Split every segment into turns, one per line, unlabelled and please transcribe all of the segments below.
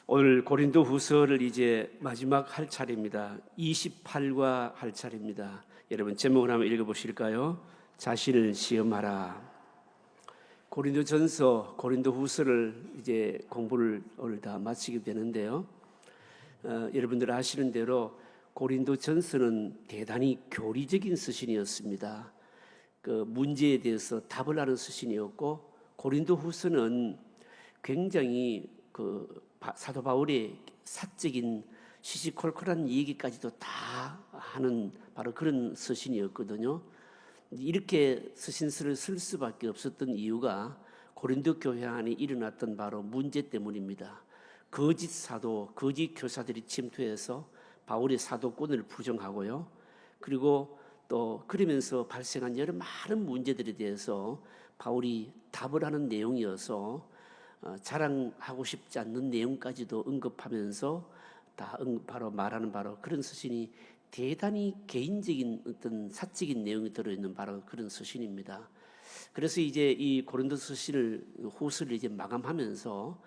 오늘 고린도후서를 이제 마지막 할 차례입니다. 28과 할 차례입니다. 여러분 제목을 한번 읽어보실까요? 자신을 시험하라. 고린도전서, 고린도후서를 이제 공부를 오늘 다 마치게 되는데요. 여러분들 아시는 대로 고린도전서는 대단히 교리적인 서신이었습니다. 그 문제에 대해서 답을 하는 서신이었고, 고린도후서는 굉장히 사도 바울의 사적인 시시콜콜한 얘기까지도 다 하는 바로 그런 서신이었거든요. 이렇게 서신서를 쓸 수밖에 없었던 이유가 고린도 교회 안에 일어났던 바로 문제 때문입니다. 거짓 사도, 거짓 교사들이 침투해서 바울의 사도권을 부정하고요. 그리고 또 그러면서 발생한 여러 많은 문제들에 대해서 바울이 답을 하는 내용이어서 자랑하고 싶지 않는 내용까지도 언급하면서 바로 말하는 바로 그런 서신이 대단히 개인적인 어떤 사적인 내용이 들어있는 바로 그런 서신입니다. 그래서 이제 이 고린도 서신을 후서를 이제 마감하면서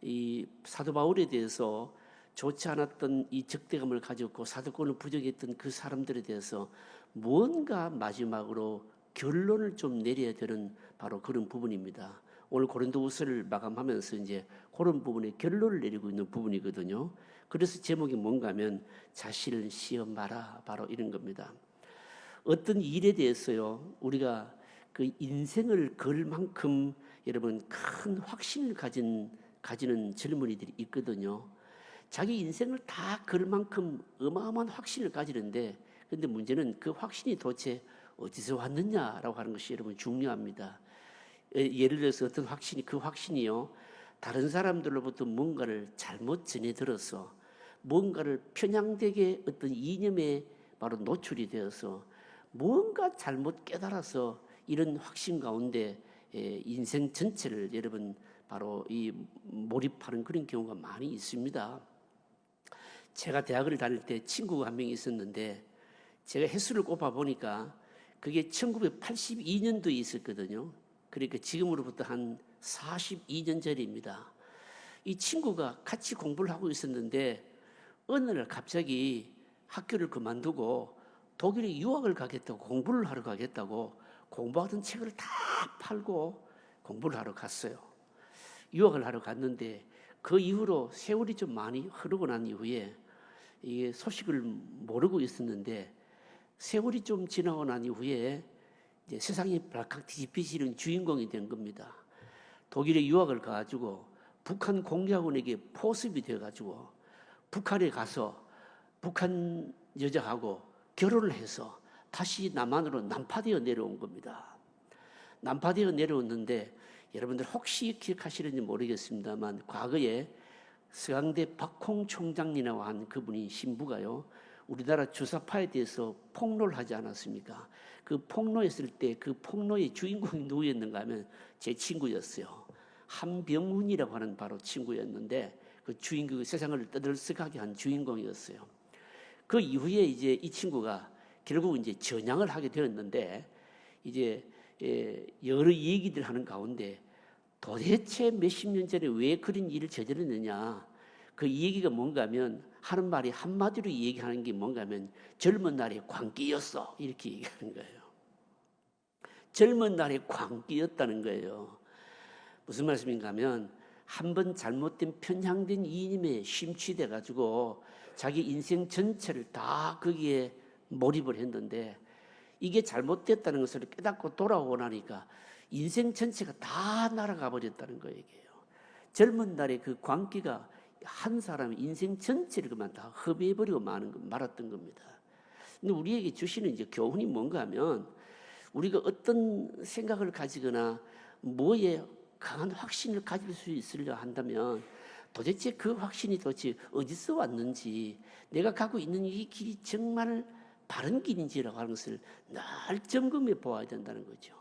이 사도 바울에 대해서 좋지 않았던 이 적대감을 가졌고 사도권을 부정했던 그 사람들에 대해서 뭔가 마지막으로 결론을 좀 내려야 되는 바로 그런 부분입니다. 오늘 고린도후서를 마감하면서 이제 그런 부분에 결론을 내리고 있는 부분이거든요. 그래서 제목이 뭔가 하면 자신을 시험하라, 바로 이런 겁니다. 어떤 일에 대해서요, 우리가 그 인생을 걸 만큼 여러분 큰 확신을 가지는 젊은이들이 있거든요. 자기 인생을 다 걸 만큼 어마어마한 확신을 가지는데, 근데 문제는 그 확신이 도대체 어디서 왔느냐라고 하는 것이 여러분 중요합니다. 예를 들어서 어떤 확신이, 그 확신이요, 다른 사람들로부터 뭔가를 잘못 전해 들어서 뭔가를 편향되게 어떤 이념에 바로 노출이 되어서 뭔가 잘못 깨달아서 이런 확신 가운데 인생 전체를 여러분 바로 이 몰입하는 그런 경우가 많이 있습니다. 제가 대학을 다닐 때 친구가 한 명이 있었는데, 제가 횟수를 꼽아 보니까 그게 1982년도에 있었거든요. 그러니까 지금으로부터 한 42년 전입니다. 이 친구가 같이 공부를 하고 있었는데 어느 날 갑자기 학교를 그만두고 독일에 유학을 가겠다고, 공부를 하러 가겠다고 공부하던 책을 다 팔고 공부를 하러 갔어요. 유학을 하러 갔는데 그 이후로 세월이 좀 많이 흐르고 난 이후에 이게 소식을 모르고 있었는데, 세월이 좀 지나고 난 이후에 이제 세상이 발칵 뒤집히시는 주인공이 된 겁니다. 독일에 유학을 가가지고 북한 공작원에게 포섭이 돼가지고 북한에 가서 북한 여자하고 결혼을 해서 다시 남한으로 난파되어 내려온 겁니다. 난파되어 내려왔는데 여러분들 혹시 기억하시는지 모르겠습니다만, 과거에 서강대 박홍 총장이라고 한 그분이 신부가요, 우리나라 주사파에 대해서 폭로를 하지 않았습니까? 그 폭로했을 때 그 폭로의 주인공이 누구였는가 하면 제 친구였어요. 한병훈이라고 하는 바로 친구였는데, 그 주인공, 세상을 떠들썩하게 한 주인공이었어요. 그 이후에 이제 이 친구가 결국 이제 전향을 하게 되었는데, 이제 여러 얘기들 하는 가운데 도대체 몇십 년 전에 왜 그런 일을 저질렀느냐, 그 얘기가 뭔가 하면, 하는 말이 한마디로 얘기하는 게 뭔가 하면 젊은 날의 광기였어, 이렇게 얘기하는 거예요. 젊은 날의 광기였다는 거예요. 무슨 말씀인가 하면, 한번 잘못된 편향된 이념에 심취돼 가지고 자기 인생 전체를 다 거기에 몰입을 했는데, 이게 잘못됐다는 것을 깨닫고 돌아오고 나니까 인생 전체가 다 날아가 버렸다는 거예요. 젊은 날의 그 광기가 한 사람의 인생 전체를 그만 다 허비해버리고 말았던 겁니다. 근데 우리에게 주시는 이제 교훈이 뭔가 하면, 우리가 어떤 생각을 가지거나 뭐에 강한 확신을 가질 수 있으려 한다면 도대체 그 확신이 도대체 어디서 왔는지, 내가 가고 있는 이 길이 정말 바른 길인지라고 하는 것을 늘 점검해 보아야 된다는 거죠.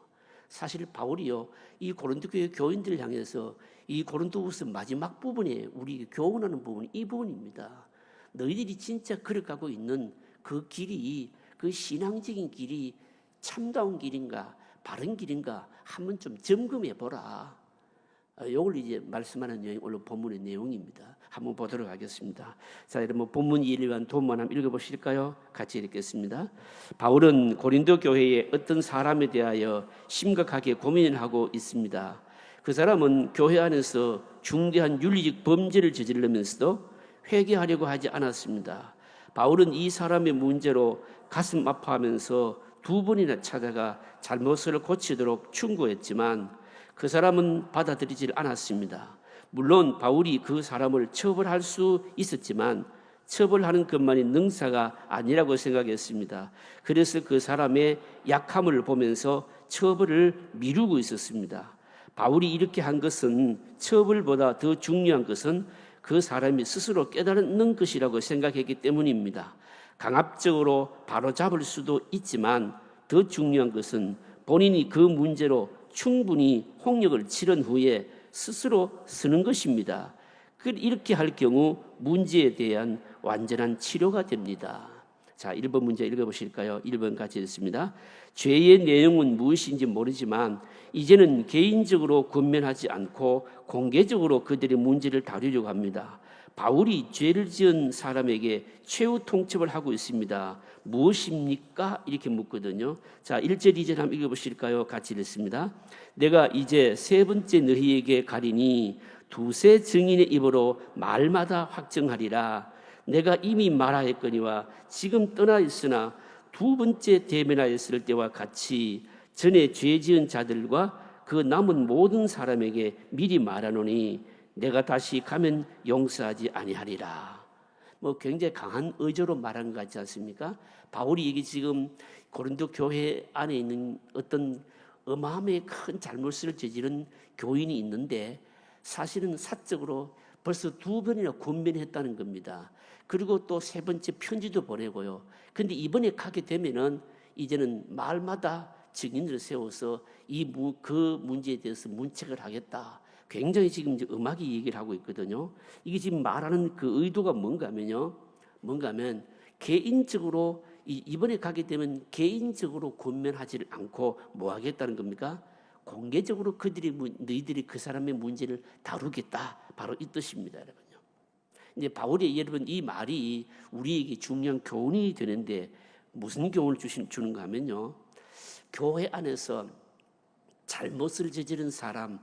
사실 바울이요, 이 고린도 교회 교인들을 향해서 이 고린도후서 마지막 부분에 우리 교훈하는 부분이 이 부분입니다. 너희들이 진짜 걸어가고 있는 그 길이, 그 신앙적인 길이 참다운 길인가, 바른 길인가 한번 좀 점검해 보라. 이걸 이제 말씀하는 내용이 오늘 본문의 내용입니다. 한번 보도록 하겠습니다. 자, 여러분 본문 이해를 위한 도움만 한번 읽어보실까요? 같이 읽겠습니다. 바울은 고린도 교회의 어떤 사람에 대하여 심각하게 고민을 하고 있습니다. 그 사람은 교회 안에서 중대한 윤리적 범죄를 저지르면서도 회개하려고 하지 않았습니다. 바울은 이 사람의 문제로 가슴 아파하면서 2번이나 찾아가 잘못을 고치도록 충고했지만 그 사람은 받아들이질 않았습니다. 물론 바울이 그 사람을 처벌할 수 있었지만 처벌하는 것만이 능사가 아니라고 생각했습니다. 그래서 그 사람의 약함을 보면서 처벌을 미루고 있었습니다. 바울이 이렇게 한 것은 처벌보다 더 중요한 것은 그 사람이 스스로 깨달는 것이라고 생각했기 때문입니다. 강압적으로 바로잡을 수도 있지만 더 중요한 것은 본인이 그 문제로 충분히 홍역을 치른 후에 스스로 쓰는 것입니다. 이렇게 할 경우 문제에 대한 완전한 치료가 됩니다. 자, 1번 문제 읽어보실까요? 1번 같이 읽습니다. 죄의 내용은 무엇인지 모르지만 이제는 개인적으로 권면하지 않고 공개적으로 그들의 문제를 다루려고 합니다. 바울이 죄를 지은 사람에게 최후 통첩을 하고 있습니다. 무엇입니까? 이렇게 묻거든요. 자, 1절 2절 한번 읽어보실까요? 같이 읽습니다. 내가 이제 3번째 너희에게 가리니 두세 증인의 입으로 말마다 확정하리라. 내가 이미 말하였거니와 지금 떠나 있으나 2번째 대면하였을 때와 같이 전에 죄 지은 자들과 그 남은 모든 사람에게 미리 말하노니 내가 다시 가면 용서하지 아니하리라. 굉장히 강한 의조로 말한 것 같지 않습니까? 바울이 이게 지금 고린도 교회 안에 있는 어떤 어마어마하게 큰 잘못을 저지른 교인이 있는데 사실은 사적으로 벌써 2번이나 권면했다는 겁니다. 그리고 또 3번째 편지도 보내고요. 근데 이번에 가게 되면은 이제는 말마다 증인을 세워서 그 문제에 대해서 문책을 하겠다. 굉장히 지금 이제 음악이 얘기를 하고 있거든요. 이게 지금 말하는 그 의도가 뭔가 하면 개인적으로 이번에 가게 되면 개인적으로 권면하지를 않고 뭐 하겠다는 겁니까? 공개적으로 너희들이 그 사람의 문제를 다루겠다. 바로 이 뜻입니다, 여러분요. 이제 바울이 여러분 이 말이 우리에게 중요한 교훈이 되는데 무슨 교훈을 주는가 하면요. 교회 안에서 잘못을 저지른 사람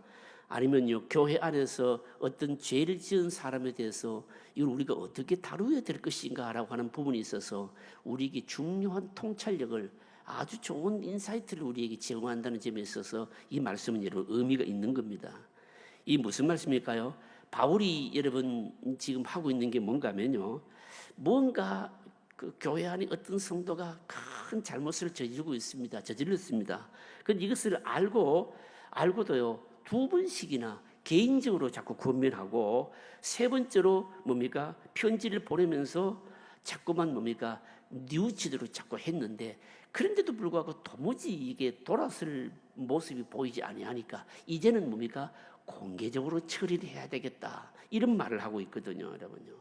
아니면요 교회 안에서 어떤 죄를 지은 사람에 대해서 이걸 우리가 어떻게 다루어야 될 것인가라고 하는 부분이 있어서 우리에게 중요한 통찰력을 아주 좋은 인사이트를 우리에게 제공한다는 점에 있어서 이 말씀은 여러분 의미가 있는 겁니다. 이 무슨 말씀일까요? 바울이 여러분 지금 하고 있는 게 뭔가 하면요 뭔가 그 교회 안에 어떤 성도가 큰 잘못을 저질렀습니다. 그런데 이것을 알고도요 2번씩이나 개인적으로 자꾸 권면하고 3번째로 뭡니까? 편지를 보내면서 자꾸만 뭡니까? 뉘우치도록 자꾸 했는데 그런데도 불구하고 도무지 이게 돌아설 모습이 보이지 아니하니까 이제는 뭡니까? 공개적으로 처리를 해야 되겠다. 이런 말을 하고 있거든요, 여러분요.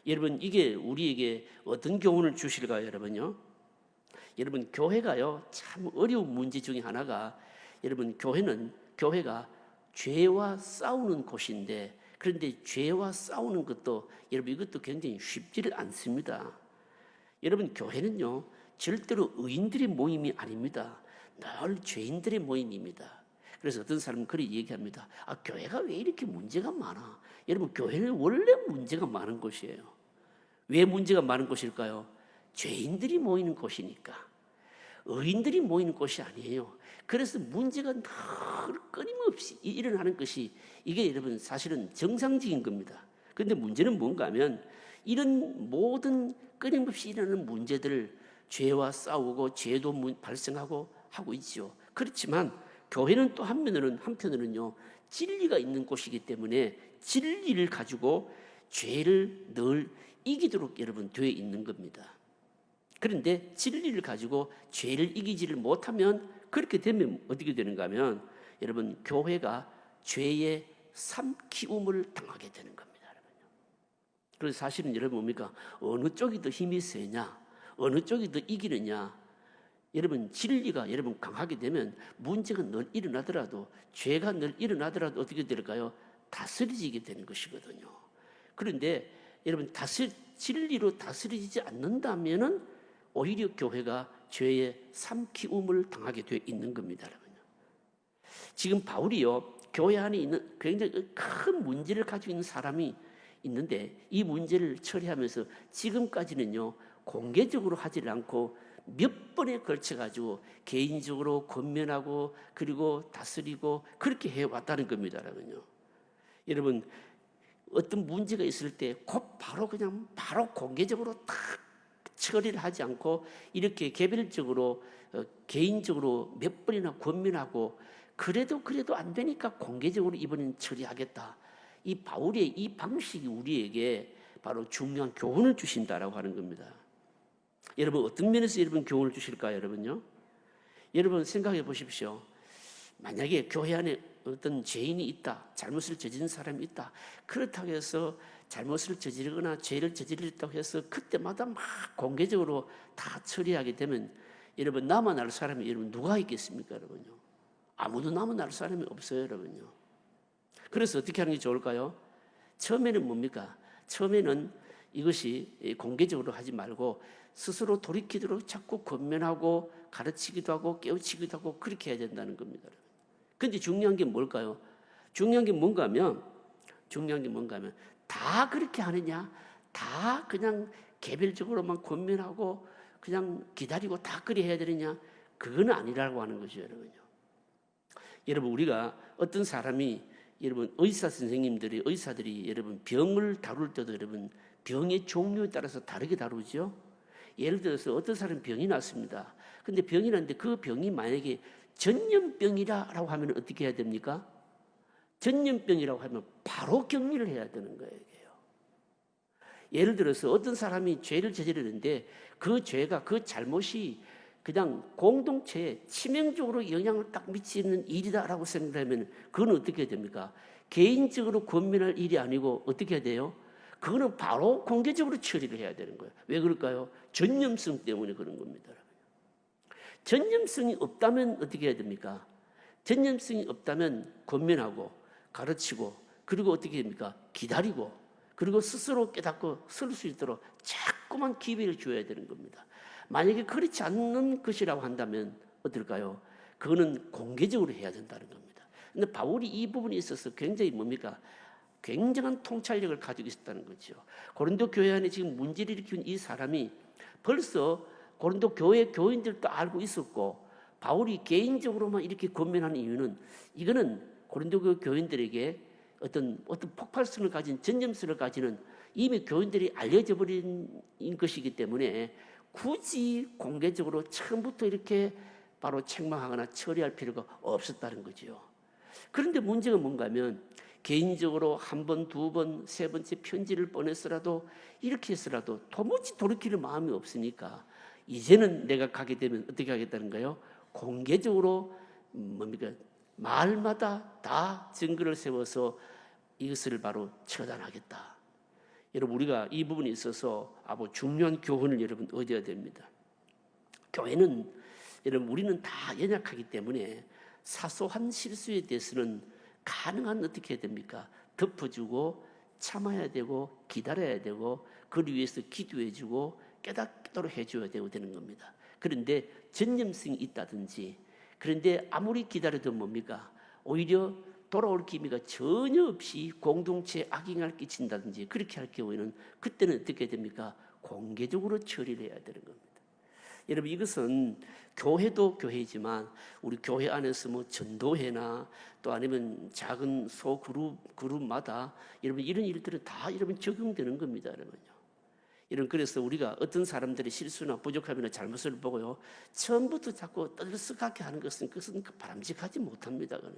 여러분 이게 우리에게 어떤 교훈을 주실까요, 여러분요? 여러분 교회가요 참 어려운 문제 중에 하나가 여러분 교회가 죄와 싸우는 곳인데 그런데 죄와 싸우는 것도 여러분 이것도 굉장히 쉽지를 않습니다. 여러분 교회는요 절대로 의인들의 모임이 아닙니다. 늘 죄인들의 모임입니다. 그래서 어떤 사람은 그렇게 얘기합니다. 교회가 왜 이렇게 문제가 많아? 여러분 교회는 원래 문제가 많은 곳이에요. 왜 문제가 많은 곳일까요? 죄인들이 모이는 곳이니까. 의인들이 모이는 곳이 아니에요. 그래서 문제가 늘 끊임없이 일어나는 것이 이게 여러분 사실은 정상적인 겁니다. 그런데 문제는 뭔가 하면 이런 모든 끊임없이 일어나는 문제들을 죄와 싸우고 죄도 발생하고 하고 있죠. 그렇지만 교회는 또 한편으로는요 진리가 있는 곳이기 때문에 진리를 가지고 죄를 늘 이기도록 여러분 되어 있는 겁니다. 그런데 진리를 가지고 죄를 이기지를 못하면 그렇게 되면 어떻게 되는가 하면 여러분 교회가 죄의 삼키움을 당하게 되는 겁니다. 여러분요. 그래서 사실은 여러분 뭡니까? 어느 쪽이 더 힘이 세냐? 어느 쪽이 더 이기느냐? 여러분 진리가 여러분 강하게 되면 문제가 늘 일어나더라도 죄가 늘 일어나더라도 어떻게 될까요? 다스려지게 되는 것이거든요. 그런데 여러분 진리로 다스려지지 않는다면은 오히려 교회가 죄의 삼키움을 당하게 되어 있는 겁니다, 여러분. 지금 바울이요 교회 안에 있는 굉장히 큰 문제를 가지고 있는 사람이 있는데 이 문제를 처리하면서 지금까지는요 공개적으로 하지 않고 몇 번에 걸쳐 가지고 개인적으로 권면하고 그리고 다스리고 그렇게 해왔다는 겁니다, 여러분요. 여러분 어떤 문제가 있을 때 곧 바로 공개적으로 딱 처리를 하지 않고 이렇게 개별적으로 개인적으로 몇 번이나 권면하고 그래도 안 되니까 공개적으로 이번엔 처리하겠다. 이 바울의 이 방식이 우리에게 바로 중요한 교훈을 주신다라고 하는 겁니다. 여러분 어떤 면에서 여러분 교훈을 주실까요, 여러분요? 여러분 생각해 보십시오. 만약에 교회 안에 어떤 죄인이 있다, 잘못을 저지른 사람이 있다. 그렇다고 해서 잘못을 저지르거나 죄를 저지르겠다고 해서 그때마다 막 공개적으로 다 처리하게 되면 여러분 남아날 사람이 여러분 누가 있겠습니까, 여러분요? 아무도 남아날 사람이 없어요, 여러분요. 그래서 어떻게 하는 게 좋을까요? 처음에는 뭡니까? 처음에는 이것이 공개적으로 하지 말고 스스로 돌이키도록 자꾸 권면하고 가르치기도 하고 깨우치기도 하고 그렇게 해야 된다는 겁니다. 그런데 중요한 게 뭘까요? 중요한 게 뭔가 하면 다 그렇게 하느냐? 다 그냥 개별적으로만 권면하고 그냥 기다리고 다 그리 해야 되느냐? 그건 아니라고 하는 거죠, 여러분요. 여러분 우리가 어떤 사람이 여러분 의사들이 여러분 병을 다룰 때도 여러분 병의 종류에 따라서 다르게 다루죠. 예를 들어서 어떤 사람이 병이 났습니다. 근데 병이 났는데 그 병이 만약에 전염병이라고 하면 어떻게 해야 됩니까? 전염병이라고 하면 바로 격리를 해야 되는 거예요. 예를 들어서 어떤 사람이 죄를 저지르는데 그 죄가 그 잘못이 그냥 공동체에 치명적으로 영향을 딱 미치는 일이다라고 생각하면 그건 어떻게 해야 됩니까? 개인적으로 권면할 일이 아니고 어떻게 해야 돼요? 그거는 바로 공개적으로 처리를 해야 되는 거예요. 왜 그럴까요? 전염성 때문에 그런 겁니다. 전염성이 없다면 어떻게 해야 됩니까? 전염성이 없다면 권면하고 가르치고 그리고 어떻게 됩니까? 기다리고 그리고 스스로 깨닫고 쓸 수 있도록 자꾸만 기회를 줘야 되는 겁니다. 만약에 그렇지 않는 것이라고 한다면 어떨까요? 그거는 공개적으로 해야 된다는 겁니다. 그런데 바울이 이 부분에 있어서 굉장히 뭡니까? 굉장한 통찰력을 가지고 있었다는 거죠. 고린도 교회 안에 지금 문제를 일으킨 이 사람이 벌써 고린도 교회 교인들도 알고 있었고 바울이 개인적으로만 이렇게 권면하는 이유는 이거는 고린도 교인들에게 어떤 폭발성을 가진 전염성을 가지는 이미 교인들이 알려져 버린 것이기 때문에 굳이 공개적으로 처음부터 이렇게 바로 책망하거나 처리할 필요가 없었다는 거죠. 그런데 문제가 뭔가 하면 개인적으로 한 번, 두 번, 세 번째 편지를 보냈으라도 이렇게 했으라도 도무지 돌이킬 마음이 없으니까 이제는 내가 가게 되면 어떻게 하겠다는가요? 공개적으로 뭡니까? 말마다 다 증거를 세워서 이것을 바로 처단하겠다. 여러분 우리가 이 부분에 있어서 아주 중요한 교훈을 여러분 얻어야 됩니다. 교회는 여러분 우리는 다 연약하기 때문에 사소한 실수에 대해서는 가능한 어떻게 해야 됩니까? 덮어주고 참아야 되고 기다려야 되고 그를 위해서 기도해주고 깨닫도록 해줘야 되는 겁니다. 그런데 전념성이 있다든지 그런데 아무리 기다려도 뭡니까? 오히려 돌아올 기미가 전혀 없이 공동체에 악영향을 끼친다든지 그렇게 할 경우에는 그때는 어떻게 됩니까? 공개적으로 처리를 해야 되는 겁니다. 여러분 이것은 교회도 교회지만 우리 교회 안에서 뭐 전도회나 또 아니면 작은 그룹마다 여러분 이런 일들은 다 여러분 적용되는 겁니다, 여러분요. 이런 그래서 우리가 어떤 사람들의 실수나 부족함이나 잘못을 보고요 처음부터 자꾸 떠들썩하게 하는 것은 그것은 바람직하지 못합니다. 그는요.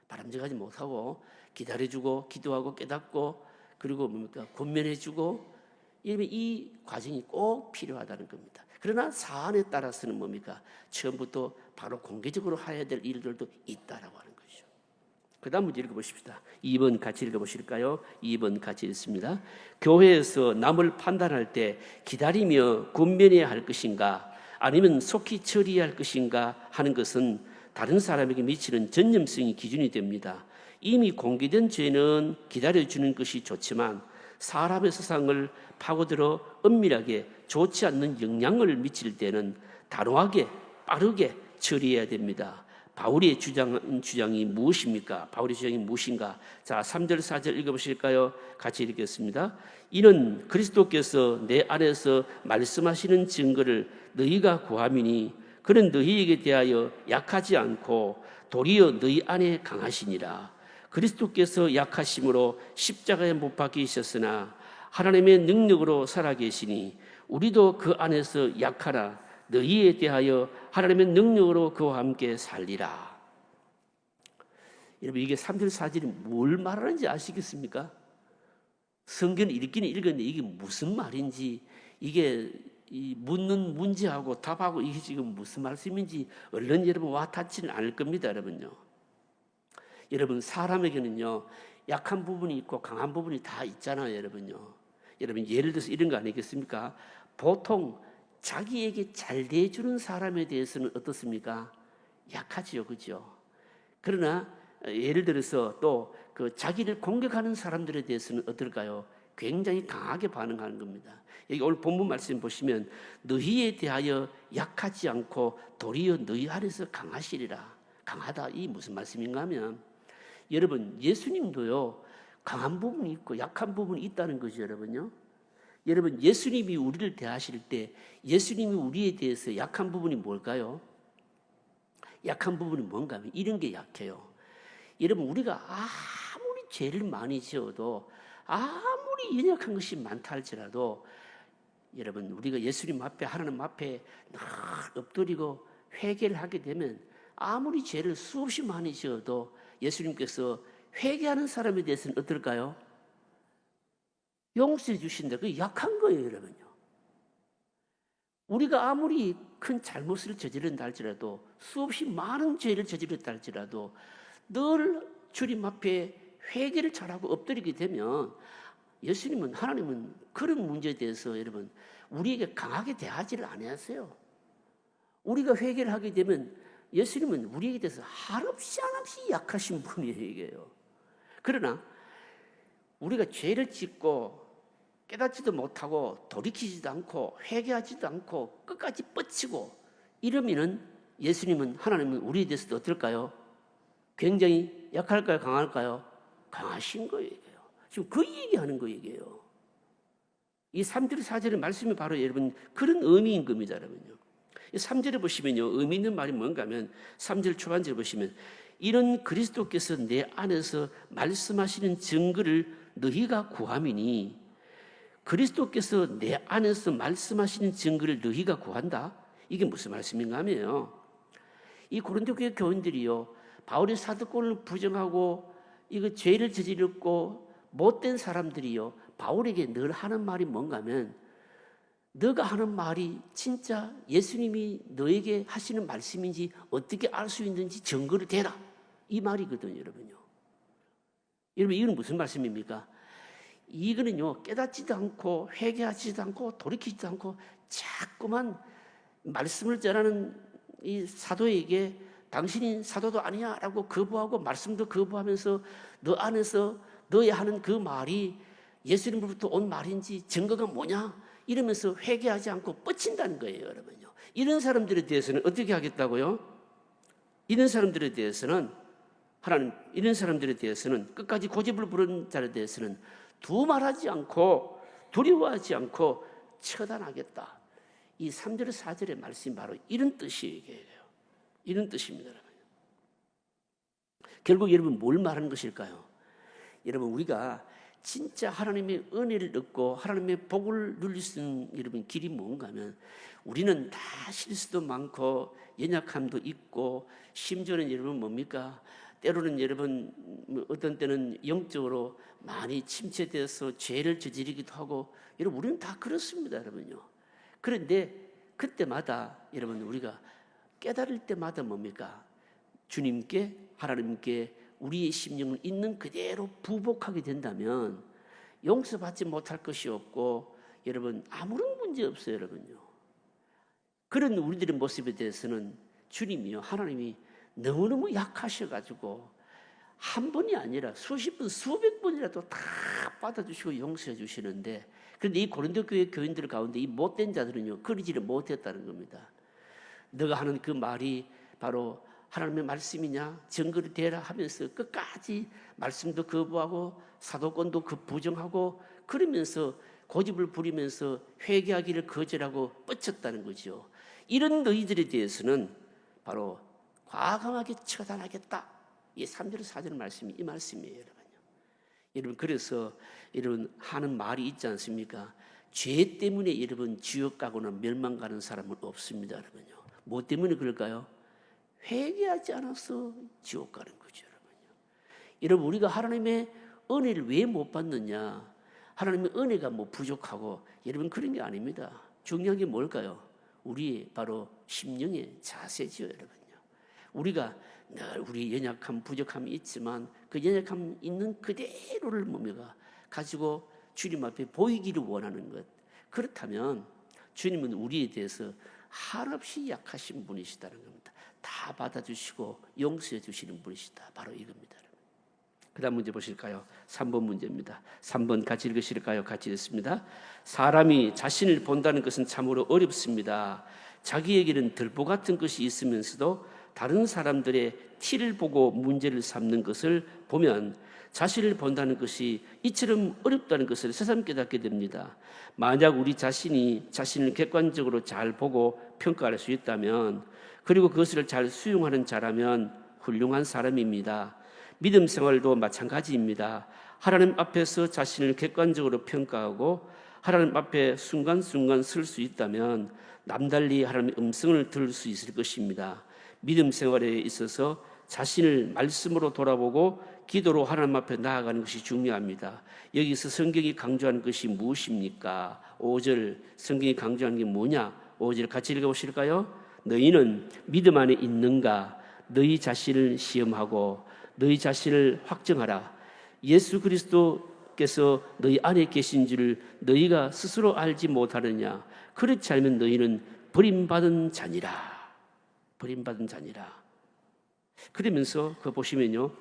바람직하지 못하고 기다려주고 기도하고 깨닫고 그리고 뭡니까 권면해주고 이 과정이 꼭 필요하다는 겁니다. 그러나 사안에 따라서는 뭡니까 처음부터 바로 공개적으로 해야 될 일들도 있다라고 하는 거죠. 그 다음 문제 읽어보십시다. 2번 같이 읽어보실까요? 2번 같이 읽습니다. 교회에서 남을 판단할 때 기다리며 권면해야 할 것인가 아니면 속히 처리할 것인가 하는 것은 다른 사람에게 미치는 전념성이 기준이 됩니다. 이미 공개된 죄는 기다려주는 것이 좋지만 사람의 세상을 파고들어 은밀하게 좋지 않는 영향을 미칠 때는 단호하게 빠르게 처리해야 됩니다. 바울의 주장이 무엇입니까? 바울의 주장이 무엇인가? 자, 3절 4절 읽어보실까요? 같이 읽겠습니다. 이는 그리스도께서 내 안에서 말씀하시는 증거를 너희가 구함이니 그는 너희에게 대하여 약하지 않고 도리어 너희 안에 강하시니라. 그리스도께서 약하심으로 십자가에 못 박히셨으나 하나님의 능력으로 살아계시니 우리도 그 안에서 약하나 너희에 대하여 하나님의 능력으로 그와 함께 살리라. 여러분, 이게 3절 4절이 뭘 말하는지 아시겠습니까? 성경을 읽기는 읽었는데 이게 무슨 말인지, 이게 이 묻는 문제하고 답하고 이게 지금 무슨 말씀인지 얼른 여러분 와닿지는 않을 겁니다. 여러분요. 여러분, 사람에게는요 약한 부분이 있고 강한 부분이 다 있잖아요. 여러분요. 여러분, 예를 들어서 이런 거 아니겠습니까? 보통 자기에게 잘 대해주는 사람에 대해서는 어떻습니까? 약하지요, 그죠? 그러나 예를 들어서 또 그 자기를 공격하는 사람들에 대해서는 어떨까요? 굉장히 강하게 반응하는 겁니다. 여기 오늘 본문 말씀 보시면 너희에 대하여 약하지 않고 도리어 너희 안에서 강하시리라. 강하다, 이 무슨 말씀인가 하면 여러분, 예수님도요 강한 부분이 있고 약한 부분이 있다는 거죠. 여러분요. 여러분, 예수님이 우리를 대하실 때 예수님이 우리에 대해서 약한 부분이 뭘까요? 약한 부분이 뭔가 하면 이런 게 약해요. 여러분, 우리가 아무리 죄를 많이 지어도 아무리 연약한 것이 많다 할지라도 여러분, 우리가 예수님 앞에 하나님 앞에 늘 엎드리고 회개를 하게 되면 아무리 죄를 수없이 많이 지어도 예수님께서 회개하는 사람에 대해서는 어떨까요? 용서해 주신다. 그게 약한 거예요, 여러분요. 우리가 아무리 큰 잘못을 저지른다 할지라도 수없이 많은 죄를 저지른다 할지라도 늘 주님 앞에 회개를 잘하고 엎드리게 되면 예수님은, 하나님은 그런 문제에 대해서 여러분 우리에게 강하게 대하지를 않으세요. 우리가 회개를 하게 되면 예수님은 우리에게 대해서 한없이 약하신 분이에요. 그러나 우리가 죄를 짓고 깨닫지도 못하고 돌이키지도 않고 회개하지도 않고 끝까지 뻗치고 이러면은 예수님은, 하나님은 우리에 대해서도 어떨까요? 굉장히 약할까요? 강할까요? 강하신 거예요. 지금 그 얘기하는 거예요. 이 3절 4절의 말씀이 바로 여러분 그런 의미인 겁니다. 여러분요. 3절에 보시면요 의미 있는 말이 뭔가 하면 3절 초반절에 보시면 이런 그리스도께서 내 안에서 말씀하시는 증거를 너희가 구함이니, 그리스도께서 내 안에서 말씀하시는 증거를 너희가 구한다? 이게 무슨 말씀인가 하면요, 이 고린도 교회 교인들이요 바울의 사도권을 부정하고 이거 죄를 저질렀고 못된 사람들이요 바울에게 늘 하는 말이 뭔가 하면 너가 하는 말이 진짜 예수님이 너에게 하시는 말씀인지 어떻게 알 수 있는지 증거를 대라, 이 말이거든요. 여러분요. 여러분, 이건 무슨 말씀입니까? 이거는요 깨닫지도 않고 회개하지도 않고 돌이키지도 않고 자꾸만 말씀을 전하는 이 사도에게 당신이 사도도 아니야 라고 거부하고 말씀도 거부하면서 너 안에서 너의 하는 그 말이 예수님으로부터 온 말인지 증거가 뭐냐 이러면서 회개하지 않고 뻗친다는 거예요. 여러분요. 이런 사람들에 대해서는 어떻게 하겠다고요? 이런 사람들에 대해서는 하나님, 이런 사람들에 대해서는 끝까지 고집을 부르는 자에 대해서는 두말하지 않고 두려워하지 않고 처단하겠다. 이 3절 4절의 말씀이 바로 이런 뜻이에요. 이런 뜻입니다. 여러분. 결국 여러분 뭘 말하는 것일까요? 여러분, 우리가 진짜 하나님의 은혜를 얻고 하나님의 복을 누릴 수 있는 여러분 길이 뭔가 하면 우리는 다 실수도 많고 연약함도 있고 심지어는 여러분 뭡니까? 때로는 여러분 어떤 때는 영적으로 많이 침체되어서 죄를 저지르기도 하고 여러분 우리는 다 그렇습니다. 여러분요. 그런데 그때마다 여러분 우리가 깨달을 때마다 뭡니까? 주님께, 하나님께 우리의 심령을 있는 그대로 부복하게 된다면 용서받지 못할 것이 없고 여러분 아무런 문제 없어요. 여러분요. 그런 우리들의 모습에 대해서는 주님이요, 하나님이 너무너무 약하셔가지고 한 번이 아니라 수십 번, 수백 번이라도 다 받아주시고 용서해 주시는데, 그런데 이 고린도 교회 교인들 가운데 이 못된 자들은요, 그러지를 못했다는 겁니다. 너가 하는 그 말이 바로 하나님의 말씀이냐, 증거를 대라 하면서 끝까지 말씀도 거부하고 사도권도 부정하고 그러면서 고집을 부리면서 회개하기를 거절하고 뻗쳤다는 거죠. 이런 너희들에 대해서는 바로 과감하게 처단하겠다. 이 3절 4절 말씀이 이 말씀이에요, 여러분요. 여러분, 그래서 여러분 하는 말이 있지 않습니까? 죄 때문에 여러분 지옥 가거나 멸망 가는 사람은 없습니다, 여러분요. 뭐 때문에 그럴까요? 회개하지 않아서 지옥 가는 거죠, 여러분요. 여러분, 우리가 하나님의 은혜를 왜 못 받느냐? 하나님의 은혜가 뭐 부족하고 여러분 그런 게 아닙니다. 중요한 게 뭘까요? 우리 바로 심령의 자세죠, 여러분요. 우리가 늘 우리 연약함, 부족함이 있지만 그 연약함 있는 그대로를 뭡니까? 가지고 주님 앞에 보이기를 원하는 것. 그렇다면 주님은 우리에 대해서 한없이 약하신 분이시다는 겁니다. 다 받아주시고 용서해 주시는 분이시다. 바로 이겁니다. 그 다음 문제 보실까요? 3번 문제입니다. 3번 같이 읽으실까요? 같이 읽습니다. 사람이 자신을 본다는 것은 참으로 어렵습니다. 자기에게는 들보 같은 것이 있으면서도 다른 사람들의 티를 보고 문제를 삼는 것을 보면 자신을 본다는 것이 이처럼 어렵다는 것을 새삼 깨닫게 됩니다. 만약 우리 자신이 자신을 객관적으로 잘 보고 평가할 수 있다면, 그리고 그것을 잘 수용하는 자라면 훌륭한 사람입니다. 믿음 생활도 마찬가지입니다. 하나님 앞에서 자신을 객관적으로 평가하고 하나님 앞에 순간순간 설 수 있다면 남달리 하나님의 음성을 들을 수 있을 것입니다. 믿음 생활에 있어서 자신을 말씀으로 돌아보고 기도로 하나님 앞에 나아가는 것이 중요합니다. 여기서 성경이 강조하는 것이 무엇입니까? 5절 성경이 강조하는 게 뭐냐? 5절 같이 읽어보실까요? 너희는 믿음 안에 있는가? 너희 자신을 시험하고 너희 자신을 확정하라. 예수 그리스도께서 너희 안에 계신 줄 너희가 스스로 알지 못하느냐? 그렇지 않으면 너희는 버림받은 자니라. 버림받은 자니라. 그러면서 그 보시면요,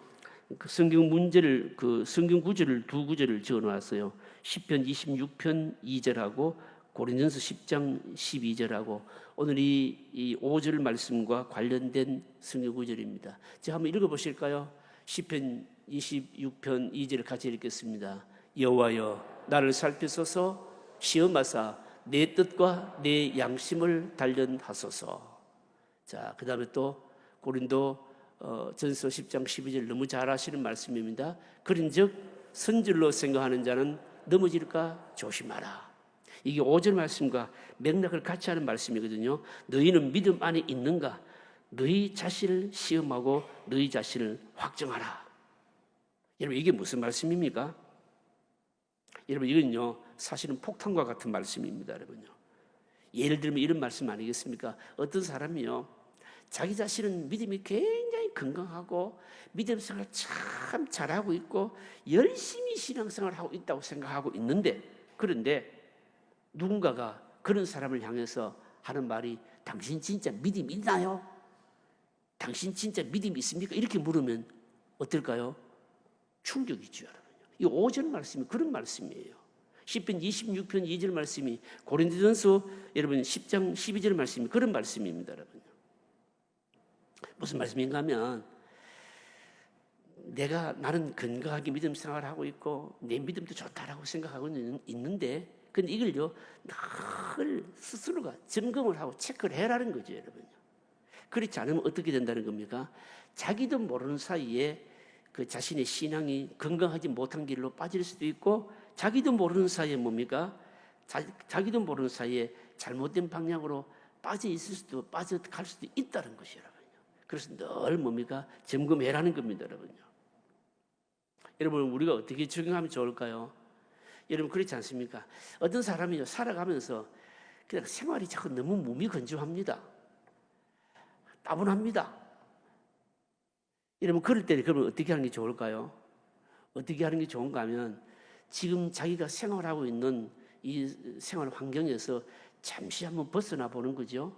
그 성경 문제를, 그 성경 구절을 두 구절을 지어놨어요. 시편 26편 2절하고 고린도전서 10장 12절하고 오늘 이 5절 말씀과 관련된 성경 구절입니다. 제가 한번 읽어보실까요? 시편 26편 2절 같이 읽겠습니다. 여호와여, 나를 살피소서. 시험하사 내 뜻과 내 양심을 단련하소서. 자, 그 다음에 또 고린도 전서 10장 12절 너무 잘 아시는 말씀입니다. 그런즉 선질로 생각하는 자는 넘어질까 조심하라. 이게 5절 말씀과 맥락을 같이 하는 말씀이거든요. 너희는 믿음 안에 있는가? 너희 자신을 시험하고 너희 자신을 확정하라. 여러분, 이게 무슨 말씀입니까? 여러분, 이건요 사실은 폭탄과 같은 말씀입니다. 여러분요, 예를 들면 이런 말씀 아니겠습니까? 어떤 사람이요 자기 자신은 믿음이 굉장히 건강하고 믿음 생활 참 잘하고 있고 열심히 신앙생활을 하고 있다고 생각하고 있는데, 그런데 누군가가 그런 사람을 향해서 하는 말이 당신 진짜 믿음 있나요? 당신 진짜 믿음 있습니까? 이렇게 물으면 어떨까요? 충격이죠, 여러분. 이 5절 말씀이 그런 말씀이에요. 시편 26편 2절 말씀이, 고린도전서 여러분 10장 12절 말씀이 그런 말씀입니다, 여러분. 무슨 말씀인가 하면, 나는 건강하게 믿음 생활을 하고 있고 내 믿음도 좋다라고 생각하고 있는데, 근데 이걸요 늘 스스로가 점검을 하고 체크를 해라는 거죠, 여러분. 그렇지 않으면 어떻게 된다는 겁니까? 자기도 모르는 사이에 그 자신의 신앙이 건강하지 못한 길로 빠질 수도 있고, 자기도 모르는 사이에 뭡니까? 자기도 모르는 사이에 잘못된 방향으로 빠져갈 수도 있다는 것이에요, 여러분요. 그래서 늘 뭡니까? 점검해라는 겁니다, 여러분요. 여러분, 우리가 어떻게 적용하면 좋을까요? 여러분, 그렇지 않습니까? 어떤 사람이요 살아가면서 그냥 생활이 자꾸 너무 무미건조합니다. 따분합니다. 여러분, 그럴 때 그러면 어떻게 하는 게 좋을까요? 어떻게 하는 게 좋은가 하면, 지금 자기가 생활하고 있는 이 생활 환경에서 잠시 한번 벗어나 보는 거죠.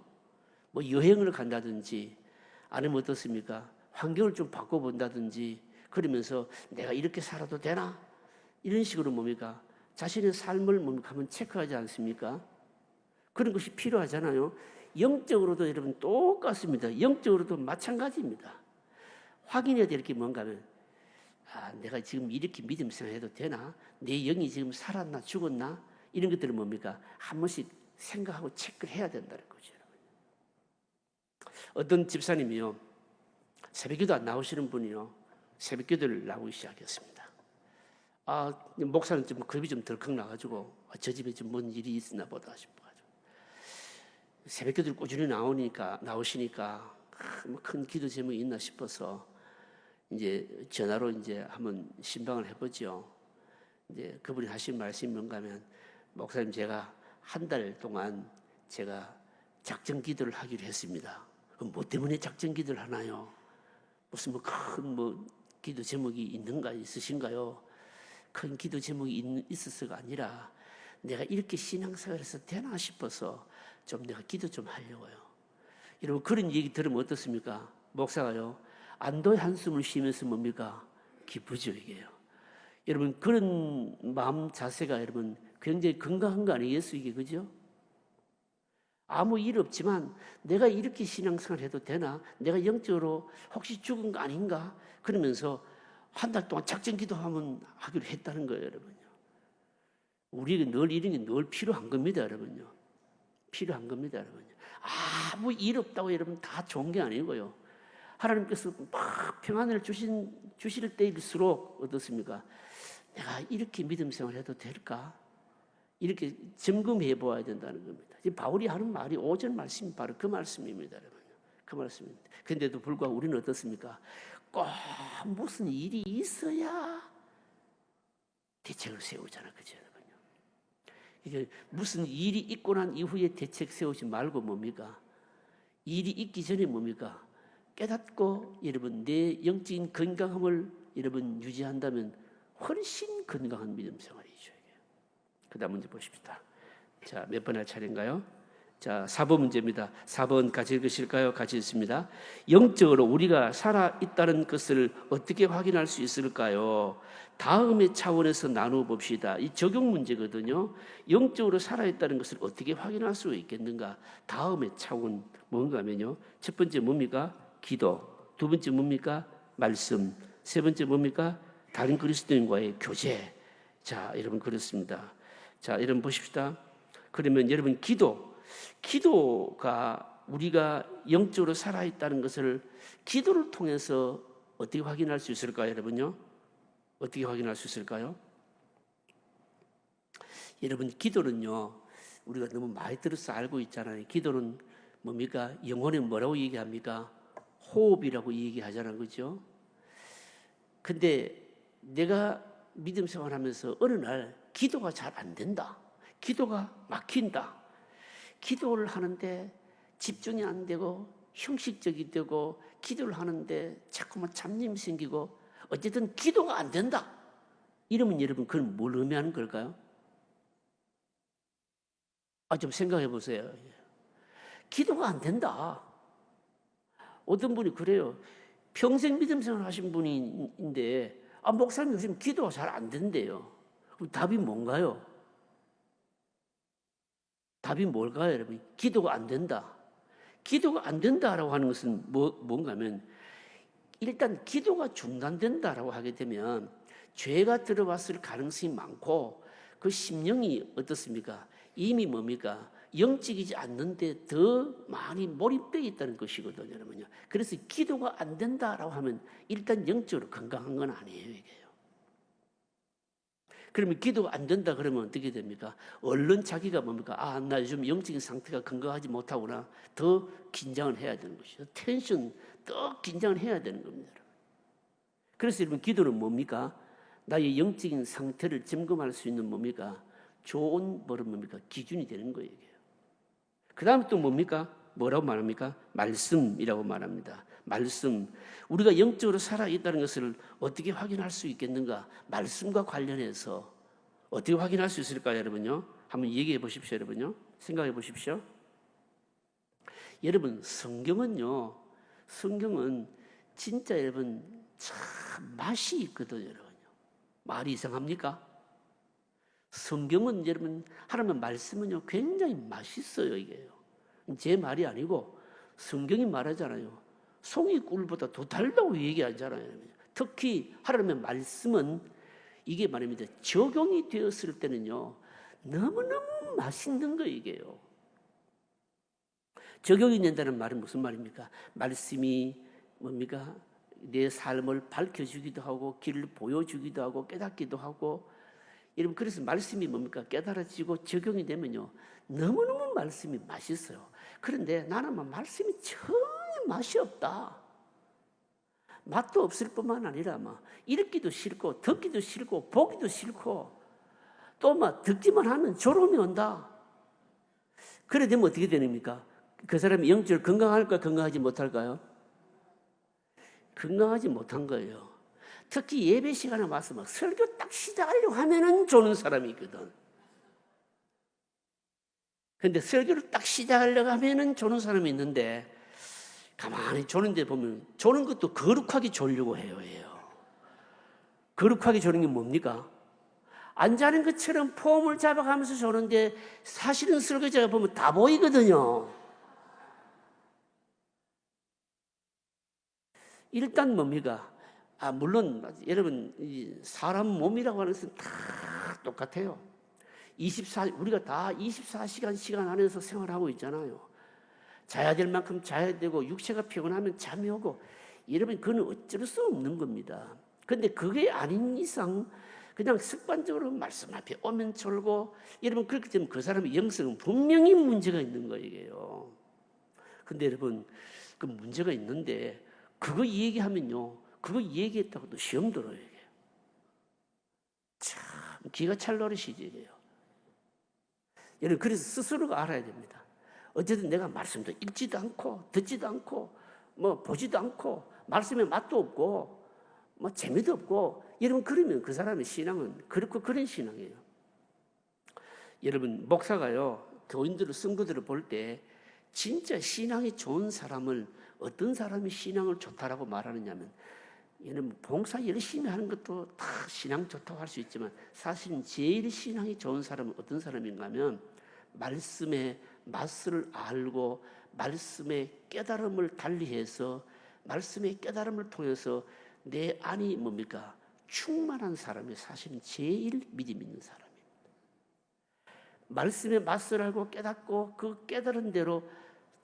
뭐 여행을 간다든지 아니면 어떻습니까? 환경을 좀 바꿔본다든지 그러면서 내가 이렇게 살아도 되나? 이런 식으로 뭡니까? 자신의 삶을 뭡니까? 한번 체크하지 않습니까? 그런 것이 필요하잖아요. 영적으로도 여러분 똑같습니다. 영적으로도 마찬가지입니다. 확인해야 될 게 뭔가 하면 내가 지금 이렇게 믿음 생활해도 되나? 내 영이 지금 살았나 죽었나? 이런 것들은 뭡니까? 한 번씩 생각하고 체크를 해야 된다는 거죠. 어떤 집사님이요, 새벽기도 안 나오시는 분이요, 새벽기도를 나오기 시작했습니다. 목사는 좀 겁이 좀 덜컥 나가지고 저 집에 좀 뭔 일이 있었나 보다 싶어가지고 새벽기도를 꾸준히 나오시니까 뭐 큰 기도 제목이 있나 싶어서 이제 전화로 이제 한번 신방을 해보죠. 이제 그분이 하신 말씀이 뭔가 하면, 목사님 제가 한 달 동안 제가 작전 기도를 하기로 했습니다. 그럼 뭐 때문에 작전 기도를 하나요? 무슨 큰 기도 제목이 있으신가요? 큰 기도 제목이 있어서가 아니라 내가 이렇게 신앙생활에서 되나 싶어서 좀 내가 기도 좀 하려고요. 여러분 그런 얘기 들으면 어떻습니까? 목사가요, 안도의 한숨을 쉬면서 뭡니까? 기쁘죠 이게요. 여러분 그런 마음 자세가 여러분 굉장히 건강한 거 아니겠어요 이게, 그죠? 아무 일 없지만 내가 이렇게 신앙생활 해도 되나? 내가 영적으로 혹시 죽은 거 아닌가? 그러면서 한 달 동안 작전 기도하기로 했다는 거예요, 여러분요. 우리에게 늘 이런 게 늘 필요한 겁니다, 여러분요. 필요한 겁니다, 여러분요. 아무 일 없다고 여러분 다 좋은 게 아니고요. 하나님께서 막 평안을 주실 때일수록 어떻습니까? 내가 이렇게 믿음 생활해도 될까? 이렇게 점검해 보아야 된다는 겁니다. 바울이 하는 말이 5절 말씀이 바로 그 말씀입니다, 여러분. 그 말씀입니다. 그런데도 불구하고 우리는 어떻습니까? 꼭 무슨 일이 있어야 대책을 세우잖아, 그죠, 여러분요? 이게 무슨 일이 있고 난 이후에 대책 세우지 말고 뭡니까? 일이 있기 전에 뭡니까? 깨닫고 여러분 내 영적인 건강함을 여러분 유지한다면 훨씬 건강한 믿음 생활이죠. 그 다음 문제 보십시다. 자, 몇 번 할 차례인가요? 자, 4번 문제입니다. 4번 같이 읽으실까요? 같이 읽습니다. 영적으로 우리가 살아있다는 것을 어떻게 확인할 수 있을까요? 다음의 차원에서 나누어 봅시다. 이 적용 문제거든요. 영적으로 살아있다는 것을 어떻게 확인할 수 있겠는가? 다음의 차원 뭔가 하면요. 첫 번째 뭡니까? 기도. 두 번째 뭡니까? 말씀. 세 번째 뭡니까? 다른 그리스도인과의 교제. 자, 여러분 그렇습니다. 자, 여러분 보십시다. 그러면 여러분 기도가 우리가 영적으로 살아있다는 것을 기도를 통해서 어떻게 확인할 수 있을까요, 여러분요? 어떻게 확인할 수 있을까요? 여러분 기도는요, 우리가 너무 많이 들어서 알고 있잖아요. 기도는 뭡니까? 영어에 뭐라고 얘기합니까? 호흡이라고 얘기하잖아요, 그죠? 근데 내가 믿음 생활하면서 어느 날 기도가 잘 안 된다. 기도가 막힌다. 기도를 하는데 집중이 안 되고 형식적이 되고 기도를 하는데 자꾸만 잡념이 생기고 어쨌든 기도가 안 된다. 이러면 여러분 그건 뭘 의미하는 걸까요? 좀 생각해 보세요. 기도가 안 된다. 어떤 분이 그래요. 평생 믿음 생활 하신 분인데 목사님 요즘 기도가 잘 안 된대요. 그럼 답이 뭔가요? 답이 뭘까요, 여러분? 기도가 안 된다. 기도가 안 된다라고 하는 것은 뭔가 하면 일단 기도가 중단된다라고 하게 되면 죄가 들어왔을 가능성이 많고 그 심령이 어떻습니까? 이미 뭡니까? 영적이지 않는데 더 많이 몰입되어 있다는 것이거든요, 여러분요. 그래서 기도가 안 된다라고 하면 일단 영적으로 건강한 건 아니에요, 이게요. 그러면 기도가 안 된다 그러면 어떻게 됩니까? 얼른 자기가 뭡니까? 나 요즘 영적인 상태가 건강하지 못하구나. 더 긴장을 해야 되는 것이죠. 텐션, 더 긴장을 해야 되는 겁니다, 여러분. 그래서 여러분 기도는 뭡니까? 나의 영적인 상태를 점검할 수 있는 뭡니까? 좋은 뭡니까? 기준이 되는 거예요. 그 다음에 또 뭡니까? 뭐라고 말합니까? 말씀이라고 말합니다. 말씀. 우리가 영적으로 살아있다는 것을 어떻게 확인할 수 있겠는가? 말씀과 관련해서 어떻게 확인할 수 있을까요, 여러분요? 한번 얘기해 보십시오, 여러분요. 생각해 보십시오. 여러분 성경은 진짜 여러분 참 맛이 있거든요. 여러분요. 말이 이상합니까? 성경은 여러분 하나님의 말씀은요 굉장히 맛있어요. 이게요. 제 말이 아니고 성경이 말하잖아요. 송이 꿀보다 더 달다고 얘기하잖아요. 특히 하나님의 말씀은 이게 말입니다. 적용이 되었을 때는요 너무너무 맛있는 거 이게요. 적용이 된다는 말은 무슨 말입니까? 말씀이 뭡니까? 내 삶을 밝혀주기도 하고 길을 보여주기도 하고 깨닫기도 하고 여러분 그래서 말씀이 뭡니까? 깨달아지고 적용이 되면요 너무너무 말씀이 맛있어요. 그런데 나는 말씀이 전혀 맛이 없다. 맛도 없을 뿐만 아니라 읽기도 싫고 듣기도 싫고 보기도 싫고 또 듣기만 하면 졸음이 온다. 그래 되면 어떻게 되십니까? 그 사람이 영적으로 건강할까 건강하지 못할까요? 건강하지 못한 거예요. 특히 예배 시간에 와서 설교 딱 시작하려고 하면은 조는 사람이 있거든. 근데 설교를 딱 시작하려고 하면은 조는 사람이 있는데 가만히 조는데 보면 조는 것도 거룩하게 졸려고 해요. 거룩하게 조는 게 뭡니까? 안 자는 것처럼 폼을 잡아가면서 조는데 사실은 설교자가 보면 다 보이거든요. 일단 뭡니까? 물론 여러분 사람 몸이라고 하는 것은 다 똑같아요. 우리가 다 24시간 시간 안에서 생활하고 있잖아요. 자야 될 만큼 자야 되고 육체가 피곤하면 잠이 오고 여러분 그건 어쩔 수 없는 겁니다. 그런데 그게 아닌 이상 그냥 습관적으로 말씀 앞에 오면 졸고 여러분 그렇게 되면 그 사람의 영성은 분명히 문제가 있는 거예요. 그런데 여러분 그 문제가 있는데 그거 얘기하면요 그거 얘기했다고 또 시험 들어요. 이게. 참 기가 찰 노릇이지 이게요. 여러분 그래서 스스로가 알아야 됩니다. 어쨌든 내가 말씀도 읽지도 않고 듣지도 않고 보지도 않고 말씀에 맛도 없고 재미도 없고 여러분 그러면 그 사람의 신앙은 그렇고 그런 신앙이에요. 여러분 목사가요 교인들을 성도들을 볼 때 진짜 신앙이 좋은 사람을 어떤 사람이 신앙을 좋다라고 말하느냐면 여러분 봉사 열심히 하는 것도 다 신앙 좋다고 할 수 있지만 사실은 제일 신앙이 좋은 사람은 어떤 사람인가 하면 말씀의 맛을 알고 말씀의 깨달음을 달리해서 말씀의 깨달음을 통해서 내 안이 뭡니까? 충만한 사람이 사실은 제일 믿음 있는 사람입니다. 말씀의 맛을 알고 깨닫고 그 깨달은 대로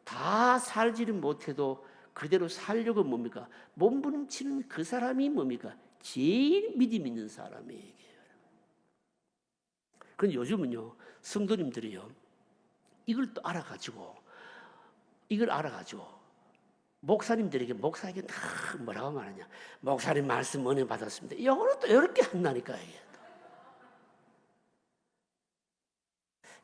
다 살지는 못해도 그대로 살려고 뭡니까? 몸부림치는 그 사람이 뭡니까? 제일 믿음 있는 사람이에요. 그런데 요즘은요 성도님들이요 이걸 또 알아가지고 목사님에게 뭐라고 말하냐? 목사님 말씀 은혜 받았습니다. 이거를 또 이렇게 한다니까 이게.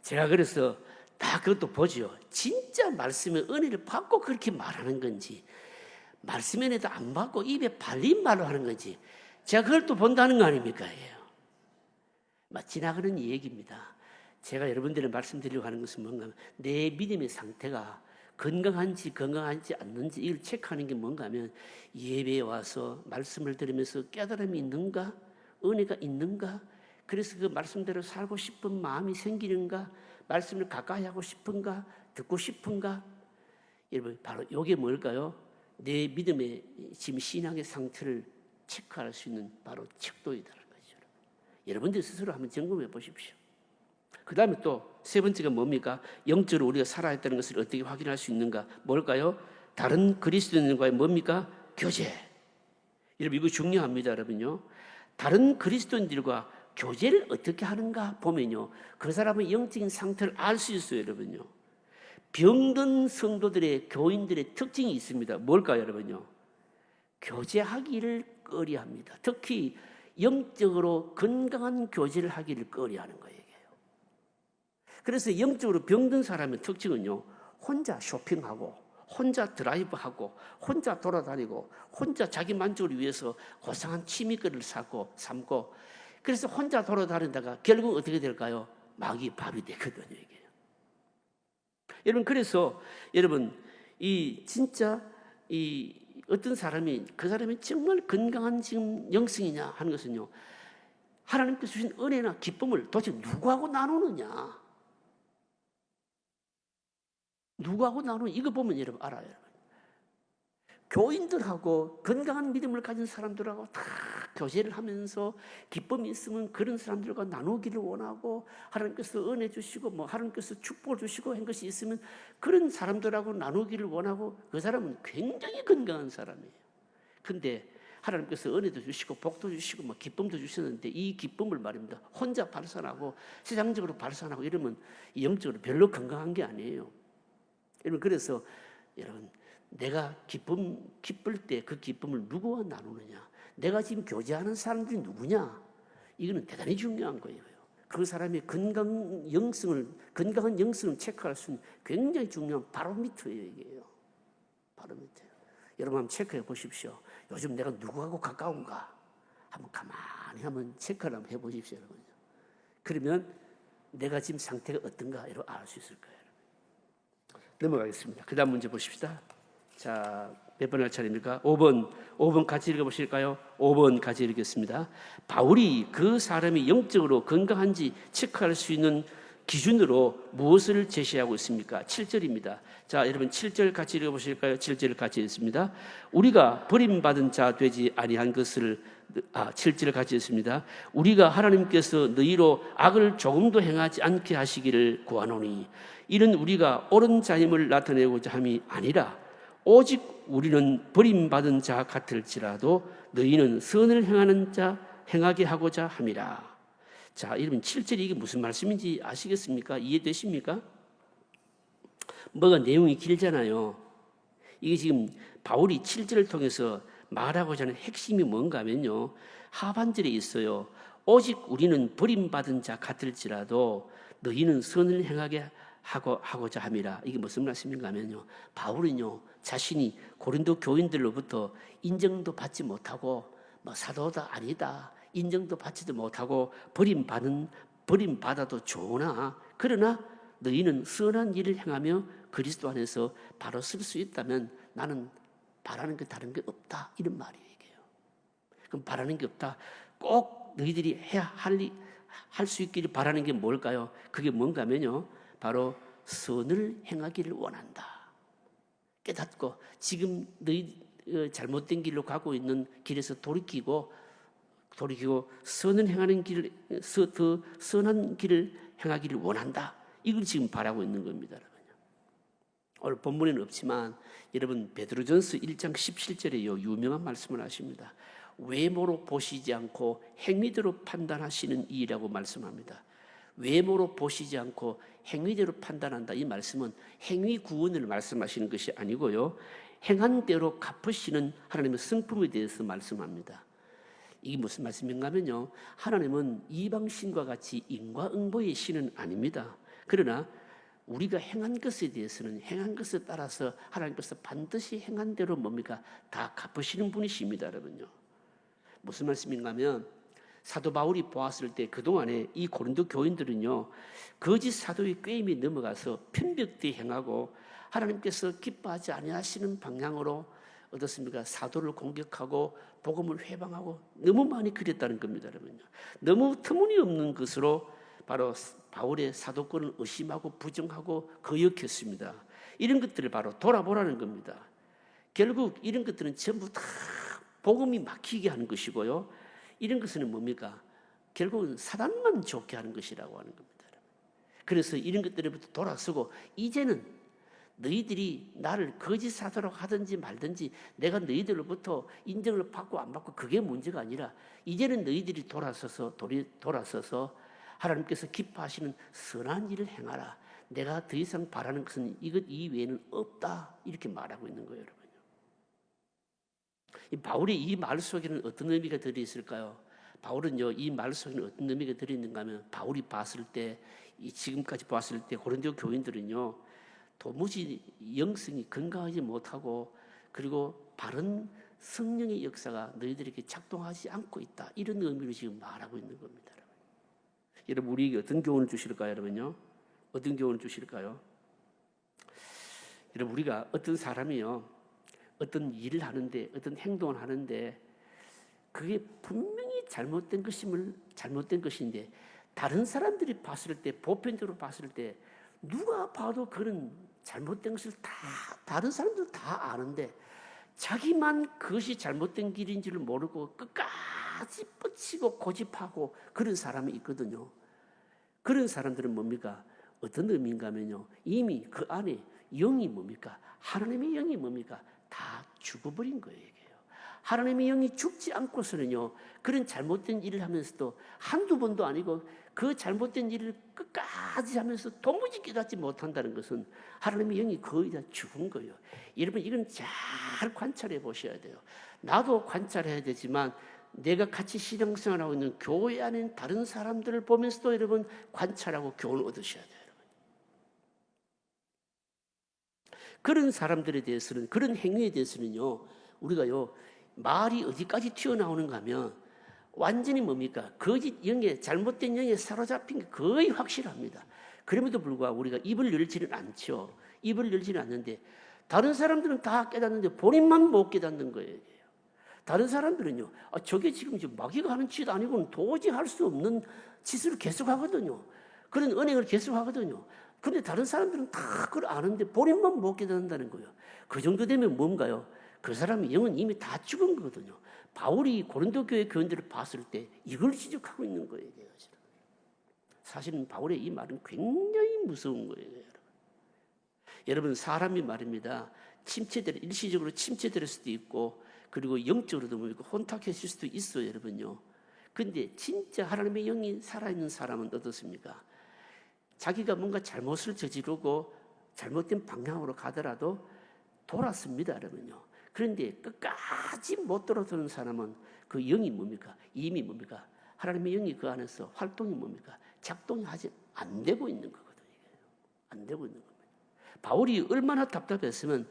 제가 그래서 다 그것도 보죠. 진짜 말씀의 은혜를 받고 그렇게 말하는 건지 말씀의 은혜도 안 받고 입에 발린 말로 하는 건지 제가 그걸 또 본다는 거 아닙니까? 지나가는 얘기입니다. 제가 여러분들에게 말씀드리려고 하는 것은 뭔가 하면 내 믿음의 상태가 건강한지 않는지 이걸 체크하는 게 뭔가 하면 예배에 와서 말씀을 들으면서 깨달음이 있는가? 은혜가 있는가? 그래서 그 말씀대로 살고 싶은 마음이 생기는가? 말씀을 가까이 하고 싶은가? 듣고 싶은가? 여러분 바로 이게 뭘까요? 내 믿음의 지금 신앙의 상태를 체크할 수 있는 바로 척도이다는 거죠. 여러분들 스스로 한번 점검해 보십시오. 그 다음에 또 세 번째가 뭡니까? 영적으로 우리가 살아있다는 것을 어떻게 확인할 수 있는가? 뭘까요? 다른 그리스도인과의 뭡니까? 교제. 여러분 이거 중요합니다. 여러분요. 다른 그리스도인들과 교제를 어떻게 하는가 보면요. 그 사람의 영적인 상태를 알 수 있어요. 여러분요. 병든 성도들의 교인들의 특징이 있습니다. 뭘까요? 여러분요. 교제하기를 꺼려합니다. 특히 영적으로 건강한 교제를 하기를 꺼려하는 거예요. 그래서 영적으로 병든 사람의 특징은요. 혼자 쇼핑하고 혼자 드라이브하고 혼자 돌아다니고 혼자 자기 만족을 위해서 고상한 취미거리를 삼고 그래서 혼자 돌아다니다가 결국 어떻게 될까요? 마귀 밥이 되거든요. 이게. 여러분 그래서 여러분 이 진짜 이 어떤 사람이 그 사람이 정말 건강한 지금 영성이냐 하는 것은요, 하나님께서 주신 은혜나 기쁨을 도대체 누구하고 나누느냐, 누구하고 나누느냐, 이거 보면 여러분 알아요. 교인들하고 건강한 믿음을 가진 사람들하고 다 교제를 하면서 기쁨이 있으면 그런 사람들과 나누기를 원하고, 하나님께서 은혜 주시고 뭐 하나님께서 축복을 주시고 한 것이 있으면 그런 사람들하고 나누기를 원하고, 그 사람은 굉장히 건강한 사람이에요. 근데 하나님께서 은혜도 주시고 복도 주시고 뭐 기쁨도 주셨는데, 이 기쁨을 말입니다, 혼자 발산하고 세상적으로 발산하고 이러면 영적으로 별로 건강한 게 아니에요. 여러분, 그래서 여러분, 내가 기쁠 때 그 기쁨을 누구와 나누느냐, 내가 지금 교제하는 사람들이 누구냐, 이거는 대단히 중요한 거예요. 그 사람의 건강한 영성을 체크할 수 있는 굉장히 중요한 바로미터예요. 이게요, 바로미터. 여러분 한번 체크해 보십시오. 요즘 내가 누구하고 가까운가 한번 가만히 한번 체크를 한번 해보십시오, 여러분. 그러면 내가 지금 상태가 어떤가 여러분 알 수 있을 거예요. 넘어가겠습니다. 그 다음 문제 보십시다. 자, 몇 번 할 차례입니까? 5번 같이 읽어보실까요? 5번 같이 읽겠습니다. 바울이 그 사람이 영적으로 건강한지 체크할 수 있는 기준으로 무엇을 제시하고 있습니까? 7절입니다. 자, 여러분 7절 같이 읽어보실까요? 7절 같이 읽습니다. 우리가 버림받은 자 되지 아니한 것을 7절 같이 읽습니다. 우리가 하나님께서 너희로 악을 조금도 행하지 않게 하시기를 구하노니 이는 우리가 옳은 자임을 나타내고자 함이 아니라 오직 우리는 버림받은 자 같을지라도 너희는 선을 행하게 하고자 함이라. 자, 여러분 7절이 이게 무슨 말씀인지 아시겠습니까? 이해되십니까? 뭐가 내용이 길잖아요. 이게 지금 바울이 7절을 통해서 말하고자 하는 핵심이 뭔가 하면요, 하반절에 있어요. 오직 우리는 버림받은 자 같을지라도 너희는 선을 행하게 하고자 함이라. 이게 무슨 말씀인가 하면요, 바울은요 자신이 고린도 교인들로부터 인정도 받지 못하고 뭐 사도다 아니다, 인정도 받지도 못하고 버림받아도 좋으나, 그러나 너희는 선한 일을 행하며 그리스도 안에서 바로 설 수 있다면 나는 바라는 게 다른 게 없다, 이런 말이에요. 이게요. 그럼 바라는 게 없다, 꼭 너희들이 해야 할 수 있기를 바라는 게 뭘까요? 그게 뭔가 하면요, 바로 선을 행하기를 원한다. 깨닫고 지금 너희 잘못된 길로 가고 있는 길에서 돌이키고 선한 길을 행하기를 원한다. 이걸 지금 바라고 있는 겁니다, 여러분. 오늘 본문에는 없지만 여러분 베드로전서 1장 17절에 유명한 말씀을 하십니다. 외모로 보시지 않고 행위대로 판단하시는 이라고 말씀합니다. 외모로 보시지 않고 행위대로 판단한다. 이 말씀은 행위 구원을 말씀하시는 것이 아니고요, 행한 대로 갚으시는 하나님의 성품에 대해서 말씀합니다. 이게 무슨 말씀인가 하면요, 하나님은 이방신과 같이 인과응보의 신은 아닙니다. 그러나 우리가 행한 것에 대해서는 행한 것에 따라서 하나님께서 반드시 행한 대로 뭡니까? 다 갚으시는 분이십니다, 여러분요. 무슨 말씀인가 하면, 사도 바울이 보았을 때 그동안에 이 고린도 교인들은요, 거짓 사도의 꾀임에 넘어가서 편벽되이 행하고 하나님께서 기뻐하지 아니하시는 방향으로 어떻습니까? 사도를 공격하고 복음을 회방하고 너무 많이 그랬다는 겁니다, 여러분요. 너무 터무니없는 것으로 바로 바울의 사도권을 의심하고 부정하고 거역했습니다. 이런 것들을 바로 돌아보라는 겁니다. 결국 이런 것들은 전부 다 복음이 막히게 하는 것이고요, 이런 것은 뭡니까? 결국은 사단만 좋게 하는 것이라고 하는 겁니다. 그래서 이런 것들로부터 돌아서고, 이제는 너희들이 나를 거짓 사도라고 하든지 말든지 내가 너희들로부터 인정을 받고 안 받고 그게 문제가 아니라, 이제는 너희들이 돌아서서 하나님께서 기뻐하시는 선한 일을 행하라. 내가 더 이상 바라는 것은 이것 이외에는 없다, 이렇게 말하고 있는 거예요, 여러분. 바울이 이 말 속에는 어떤 의미가 들어있을까요? 바울은요, 이 말 속에는 어떤 의미가 들어있는가 하면, 바울이 봤을 때, 지금까지 봤을 때 고린도 교인들은요, 도무지 영성이 건강하지 못하고, 그리고 바른 성령의 역사가 너희들에게 작동하지 않고 있다, 이런 의미로 지금 말하고 있는 겁니다, 여러분. 우리에게 어떤 교훈을 주실까요, 여러분요? 어떤 교훈을 주실까요? 여러분, 우리가 어떤 사람이요, 어떤 일을 하는데, 어떤 행동을 하는데 그게 분명히 잘못된 것인데 다른 사람들이 봤을 때, 보편적으로 봤을 때 누가 봐도 그런 잘못된 것을 다른 사람들 다 아는데 자기만 그것이 잘못된 길인 줄 모르고 끝까지 뻗치고 고집하고 그런 사람이 있거든요. 그런 사람들은 뭡니까? 어떤 의미인가 하면요, 이미 그 안에 영이 뭡니까? 하나님의 영이 뭡니까? 다 죽어버린 거예요. 이게요. 하나님의 영이 죽지 않고서는요, 그런 잘못된 일을 하면서도 한두 번도 아니고 그 잘못된 일을 끝까지 하면서 도무지 깨닫지 못한다는 것은 하나님의 영이 거의 다 죽은 거예요. 여러분, 이건 잘 관찰해 보셔야 돼요. 나도 관찰해야 되지만 내가 같이 신앙생활하고 있는 교회 안에 있는 다른 사람들을 보면서도 여러분 관찰하고 교훈을 얻으셔야 돼요. 그런 사람들에 대해서는, 그런 행위에 대해서는요, 우리가요, 말이 어디까지 튀어나오는가 하면 완전히 뭡니까? 거짓 영에, 잘못된 영에 사로잡힌 게 거의 확실합니다. 그럼에도 불구하고 우리가 입을 열지는 않죠. 입을 열지는 않는데 다른 사람들은 다 깨닫는데 본인만 못 깨닫는 거예요. 다른 사람들은요, 저게 지금 마귀가 하는 짓 아니고는 도저히 할 수 없는 짓을 계속하거든요. 그런 은행을 계속하거든요. 그런데 다른 사람들은 다 그걸 아는데 본인만 못 깨닫는다는 거예요. 그 정도 되면 뭔가요? 그 사람의 영은 이미 다 죽은 거거든요. 바울이 고린도 교회 교인들을 봤을 때 이걸 지적하고 있는 거예요. 사실은 바울의 이 말은 굉장히 무서운 거예요. 여러분, 사람이 말입니다, 일시적으로 침체될 수도 있고, 그리고 영적으로도 혼탁해질 수도 있어요. 여러분요. 근데 진짜 하나님의 영이 살아있는 사람은 어떻습니까? 자기가 뭔가 잘못을 저지르고 잘못된 방향으로 가더라도 돌았습니다. 여러분요. 그런데 끝까지 못 돌아서는 사람은 그 영이 뭡니까? 이미 뭡니까? 하나님의 영이 그 안에서 활동이 뭡니까? 작동이 안 되고 있는 거거든요. 안 되고 있는 겁니다. 바울이 얼마나 답답했으면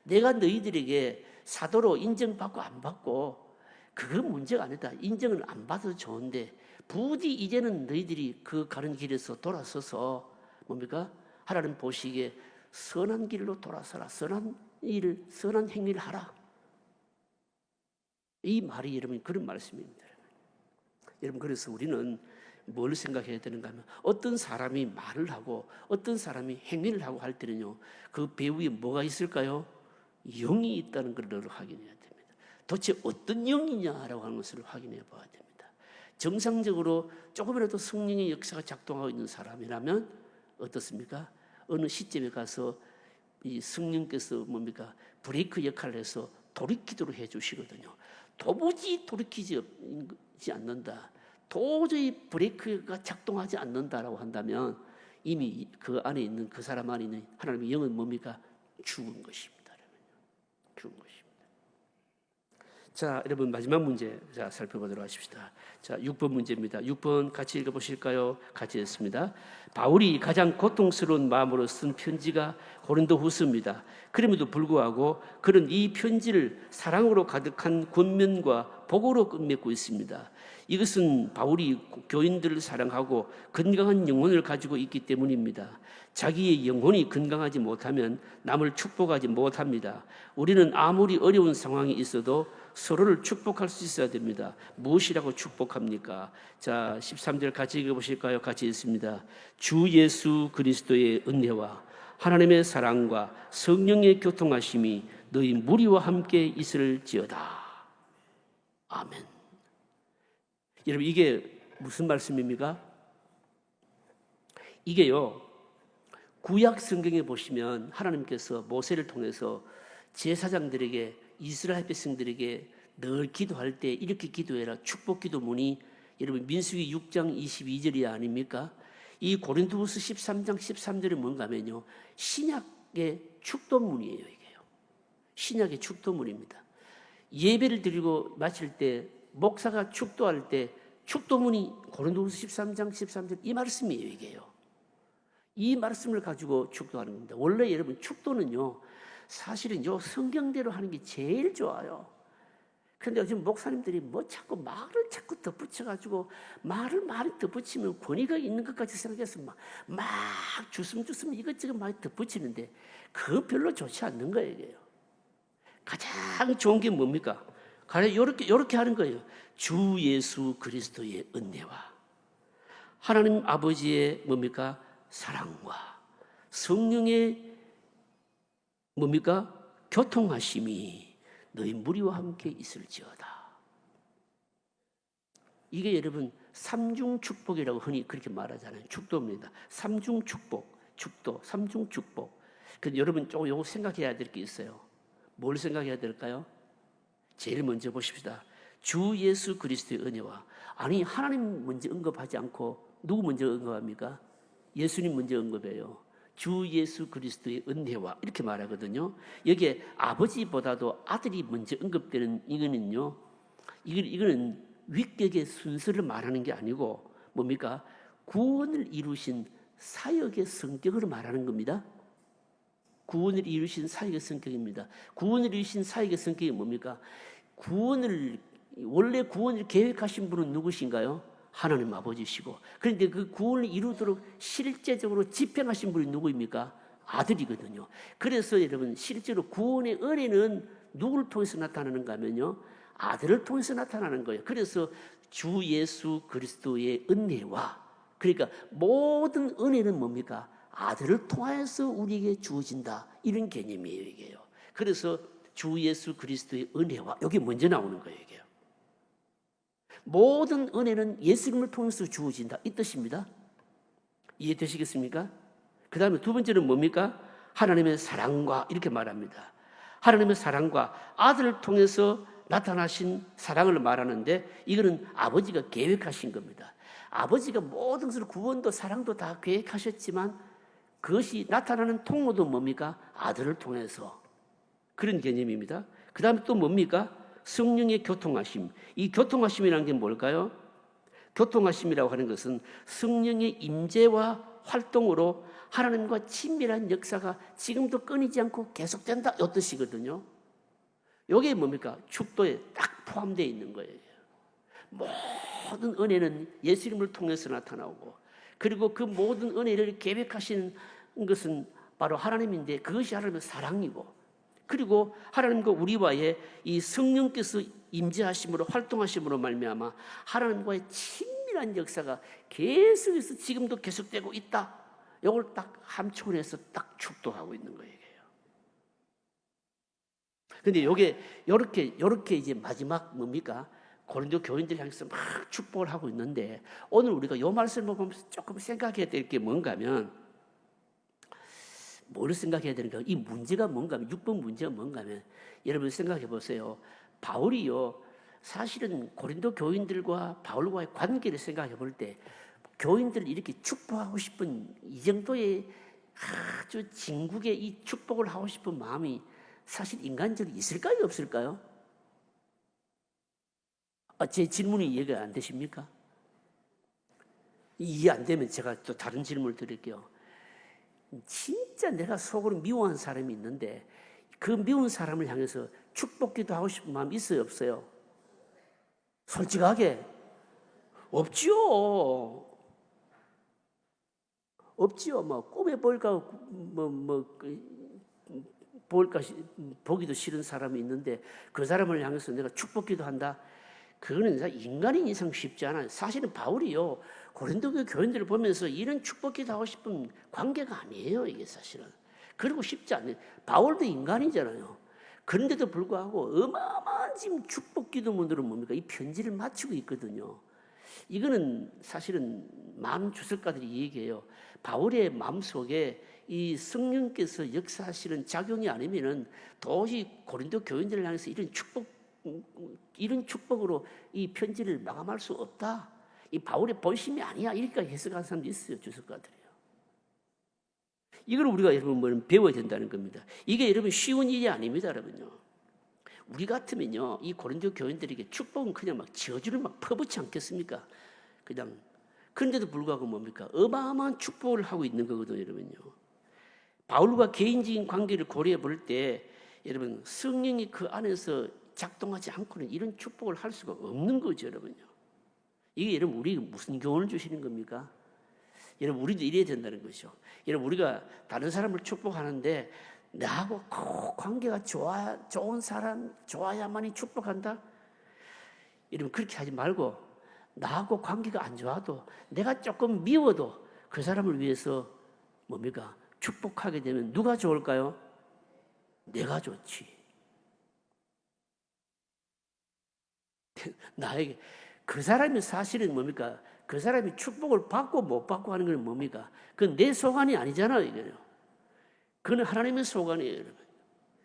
내가 너희들에게 사도로 인정받고 안 받고 그건 문제가 아니다. 인정을 안 받아도 좋은데 부디 이제는 너희들이 그 가는 길에서 돌아서서 뭡니까? 하나님 보시기에 선한 길로 돌아서라. 선한 행위를 하라. 이 말이 여러분 그런 말씀입니다. 여러분, 그래서 우리는 뭘 생각해야 되는가 하면 어떤 사람이 말을 하고 어떤 사람이 행위를 하고 할 때는요, 그 배후에 뭐가 있을까요? 영이 있다는 걸 확인해야 됩니다. 도대체 어떤 영이냐라고 하는 것을 확인해 봐야 됩니다. 정상적으로 조금이라도 성령의 역사가 작동하고 있는 사람이라면 어떻습니까? 어느 시점에 가서 이 성령께서 뭡니까? 브레이크 역할을 해서 돌이키도록 해주시거든요. 도무지 돌이키지 않는다, 도저히 브레이크가 작동하지 않는다라고 한다면 이미 그 안에 있는, 그 사람 안에 있는 하나님의 영은 뭡니까? 죽은 것입니다. 죽은 것입니다. 자, 여러분, 마지막 문제 살펴보도록 하십시다. 자, 6번 문제입니다. 6번 같이 읽어보실까요? 같이 읽습니다. 바울이 가장 고통스러운 마음으로 쓴 편지가 고린도후서입니다. 그럼에도 불구하고 그는 이 편지를 사랑으로 가득한 권면과 복으로 끝맺고 있습니다. 이것은 바울이 교인들을 사랑하고 건강한 영혼을 가지고 있기 때문입니다. 자기의 영혼이 건강하지 못하면 남을 축복하지 못합니다. 우리는 아무리 어려운 상황이 있어도 서로를 축복할 수 있어야 됩니다. 무엇이라고 축복합니까? 자, 13절 같이 읽어보실까요? 같이 읽습니다. 주 예수 그리스도의 은혜와 하나님의 사랑과 성령의 교통하심이 너희 무리와 함께 있을지어다. 아멘. 여러분, 이게 무슨 말씀입니까? 이게요, 구약 성경에 보시면 하나님께서 모세를 통해서 제사장들에게, 이스라엘 백성들에게 늘 기도할 때 이렇게 기도해라, 축복 기도문이 여러분 민수기 6장 22절이 아닙니까? 이 고린도후서 13장 13절이 뭔가 하면요, 신약의 축도문이에요. 이게요, 신약의 축도문입니다. 예배를 드리고 마칠 때 목사가 축도할 때 축도문이 고린도후서 13장 13절 이 말씀이에요. 이게요, 이 말씀을 가지고 축도하는 겁니다. 원래 여러분 축도는요, 사실은요 성경대로 하는 게 제일 좋아요. 근데 요즘 목사님들이 뭐 자꾸 말을 자꾸 덧붙여가지고 말을 많이 덧붙이면 권위가 있는 것까지 생각해서 막 주섬주섬 이것저것 많이 덧붙이는데 그거 별로 좋지 않는 거예요. 이게요. 가장 좋은 게 뭡니까? 가령 이렇게 하는 거예요. 주 예수 그리스도의 은혜와 하나님 아버지의 뭡니까? 사랑과 성령의 뭡니까? 교통하심이 너희 무리와 함께 있을지어다. 이게 여러분 삼중 축복이라고 흔히 그렇게 말하잖아요. 축도입니다. 삼중 축복, 축도, 삼중 축복. 근데 여러분 조금 요거 생각해야 될 게 있어요. 뭘 생각해야 될까요? 제일 먼저 보십시다. 주 예수 그리스도의 은혜와 아니 하나님 먼저 언급하지 않고 누구 먼저 언급합니까? 예수님 먼저 언급해요. 주 예수 그리스도의 은혜와 이렇게 말하거든요. 여기에 아버지보다도 아들이 먼저 언급되는 이거는요. 이거는 위격의 순서를 말하는 게 아니고 뭡니까? 구원을 이루신 사역의 성격을 말하는 겁니다. 구원을 이루신 사역의 성격입니다. 구원을 이루신 사역의 성격이 뭡니까? 원래 구원을 계획하신 분은 누구신가요? 하나님 아버지시고, 그런데 그 구원을 이루도록 실제적으로 집행하신 분이 누구입니까? 아들이거든요. 그래서 여러분 실제로 구원의 은혜는 누구를 통해서 나타나는가 하면요, 아들을 통해서 나타나는 거예요. 그래서 주 예수 그리스도의 은혜와, 그러니까 모든 은혜는 뭡니까? 아들을 통하여서 우리에게 주어진다, 이런 개념이에요. 이게요. 그래서 주 예수 그리스도의 은혜와, 여기 먼저 나오는 거예요. 이게요. 모든 은혜는 예수님을 통해서 주어진다, 이 뜻입니다. 이해되시겠습니까? 그 다음에 두 번째는 뭡니까? 하나님의 사랑과, 이렇게 말합니다. 하나님의 사랑과 아들을 통해서 나타나신 사랑을 말하는데, 이거는 아버지가 계획하신 겁니다. 아버지가 모든 것을 구원도 사랑도 다 계획하셨지만 그것이 나타나는 통로도 뭡니까? 아들을 통해서. 그런 개념입니다. 그 다음에 또 뭡니까? 성령의 교통하심. 이 교통하심이라는 게 뭘까요? 교통하심이라고 하는 것은 성령의 임재와 활동으로 하나님과 친밀한 역사가 지금도 끊이지 않고 계속된다, 이 뜻이거든요. 이게 뭡니까? 축도에 딱 포함되어 있는 거예요. 모든 은혜는 예수님을 통해서 나타나오고, 그리고 그 모든 은혜를 계획하시는 것은 바로 하나님인데, 그것이 하나님의 사랑이고, 그리고 하나님과 우리와의 이 성령께서 임재하심으로 활동하심으로 말미암아 하나님과의 친밀한 역사가 계속해서 지금도 계속되고 있다. 이걸 딱 함축해서 딱 축도하고 있는 거예요. 근데 요게 이제 마지막 뭡니까? 고린도 교인들 향해서 막 축복을 하고 있는데, 오늘 우리가 요 말씀을 보면서 조금 생각해야 될 게 뭔가 하면, 뭘 생각해야 되는가? 이 문제가 뭔가 하면, 6번 문제가 뭔가 하면, 여러분 생각해 보세요. 바울이요, 사실은 고린도 교인들과 바울과의 관계를 생각해 볼 때, 교인들을 이렇게 축복하고 싶은 이 정도의 아주 진국의 이 축복을 하고 싶은 마음이 사실 인간적으로 있을까요? 없을까요? 제 질문이 이해가 안 되십니까? 이해 안 되면 제가 또 다른 질문을 드릴게요. 진짜 내가 속으로 미워한 사람이 있는데 그 미운 사람을 향해서 축복기도 하고 싶은 마음이 있어요, 없어요? 솔직하게 없지요. 없지요. 꿈에 볼까 보기도 싫은 사람이 있는데 그 사람을 향해서 내가 축복기도 한다. 그거는 인간인 이상 쉽지 않아요. 사실은 바울이요, 고린도 교인들을 보면서 이런 축복기도 하고 싶은 관계가 아니에요, 이게 사실은. 그리고 쉽지 않아요. 바울도 인간이잖아요. 그런데도 불구하고 어마어마한 지금 축복기도문으로 뭡니까? 이 편지를 마치고 있거든요. 이거는 사실은 많은 주석가들이 얘기해요. 바울의 마음속에 이 성령께서 역사하시는 작용이 아니면은 도저히 고린도 교인들을 향해서 이런 축복으로 이 편지를 마감할 수 없다. 이 바울의 본심이 아니야, 이렇게 해석하는 사람도 있어요, 주석가들이요. 이걸 우리가 여러분 배워야 된다는 겁니다. 이게 여러분 쉬운 일이 아닙니다, 여러분요. 우리 같으면요, 이 고린도 교인들에게 축복은 그냥 막 저주를 막 퍼붓지 않겠습니까? 그냥. 그런데도 불구하고 뭡니까? 어마어마한 축복을 하고 있는 거거든요, 여러분요. 바울과 개인적인 관계를 고려해 볼 때, 여러분 성령이 그 안에서 작동하지 않고는 이런 축복을 할 수가 없는 거죠, 여러분요. 이게 여러분 우리 무슨 교훈을 주시는 겁니까? 여러분 우리도 이래야 된다는 거죠. 여러분 우리가 다른 사람을 축복하는데 나하고 꼭 관계가 좋은 사람 좋아야만이 축복한다? 여러분 그렇게 하지 말고 나하고 관계가 안 좋아도 내가 조금 미워도 그 사람을 위해서 뭡니까? 축복하게 되면 누가 좋을까요? 내가 좋지. 나에게 그 사람이 사실은 뭡니까? 그 사람이 축복을 받고 못 받고 하는 건 뭡니까? 그건 내 소관이 아니잖아요, 이거요. 그건 하나님의 소관이에요, 여러분.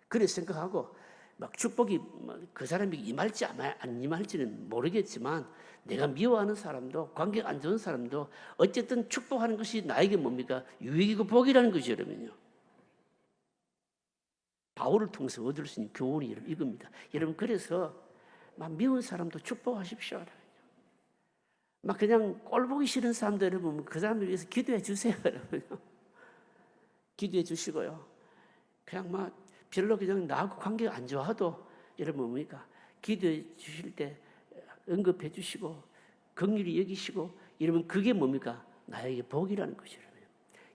그래 생각하고 막 축복이 그 사람이 임할지 안 임할지는 모르겠지만 내가 미워하는 사람도 관계가 안 좋은 사람도 어쨌든 축복하는 것이 나에게 뭡니까? 유익이고 복이라는 것이죠, 여러분요. 바울을 통해서 얻을 수 있는 교훈이 여러분 이겁니다. 여러분 그래서 막 미운 사람도 축복하십시오. 막 그냥 꼴 보기 싫은 사람들 여러분 그 사람들 위해서 기도해 주세요, 여러분. 기도해 주시고요. 그냥 막 별로 그냥 나하고 관계가 안 좋아도 여러분 뭡니까? 기도해 주실 때 언급해 주시고 긍휼히 여기시고 여러분 그게 뭡니까? 나에게 복이라는 것이죠.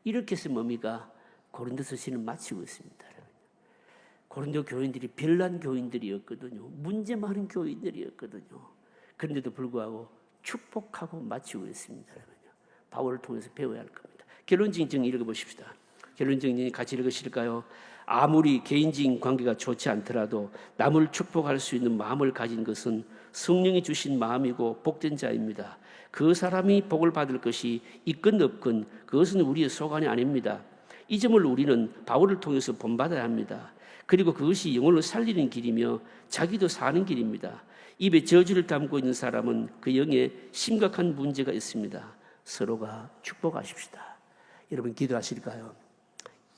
이렇게 해서 뭡니까? 고린도서신을 마치고 있습니다. 고린도 교인들이 별난 교인들이었거든요. 문제 많은 교인들이었거든요. 그런데도 불구하고 축복하고 마치고 있습니다. 바울을 통해서 배워야 할 겁니다. 결론적인 정리 읽어보십시다. 결론적인 정리 같이 읽으실까요? 아무리 개인적인 관계가 좋지 않더라도 남을 축복할 수 있는 마음을 가진 것은 성령이 주신 마음이고 복된 자입니다. 그 사람이 복을 받을 것이 있건 없건 그것은 우리의 소관이 아닙니다. 이 점을 우리는 바울을 통해서 본받아야 합니다. 그리고 그것이 영혼을 살리는 길이며 자기도 사는 길입니다. 입에 저주를 담고 있는 사람은 그 영에 심각한 문제가 있습니다. 서로가 축복하십시다. 여러분 기도하실까요?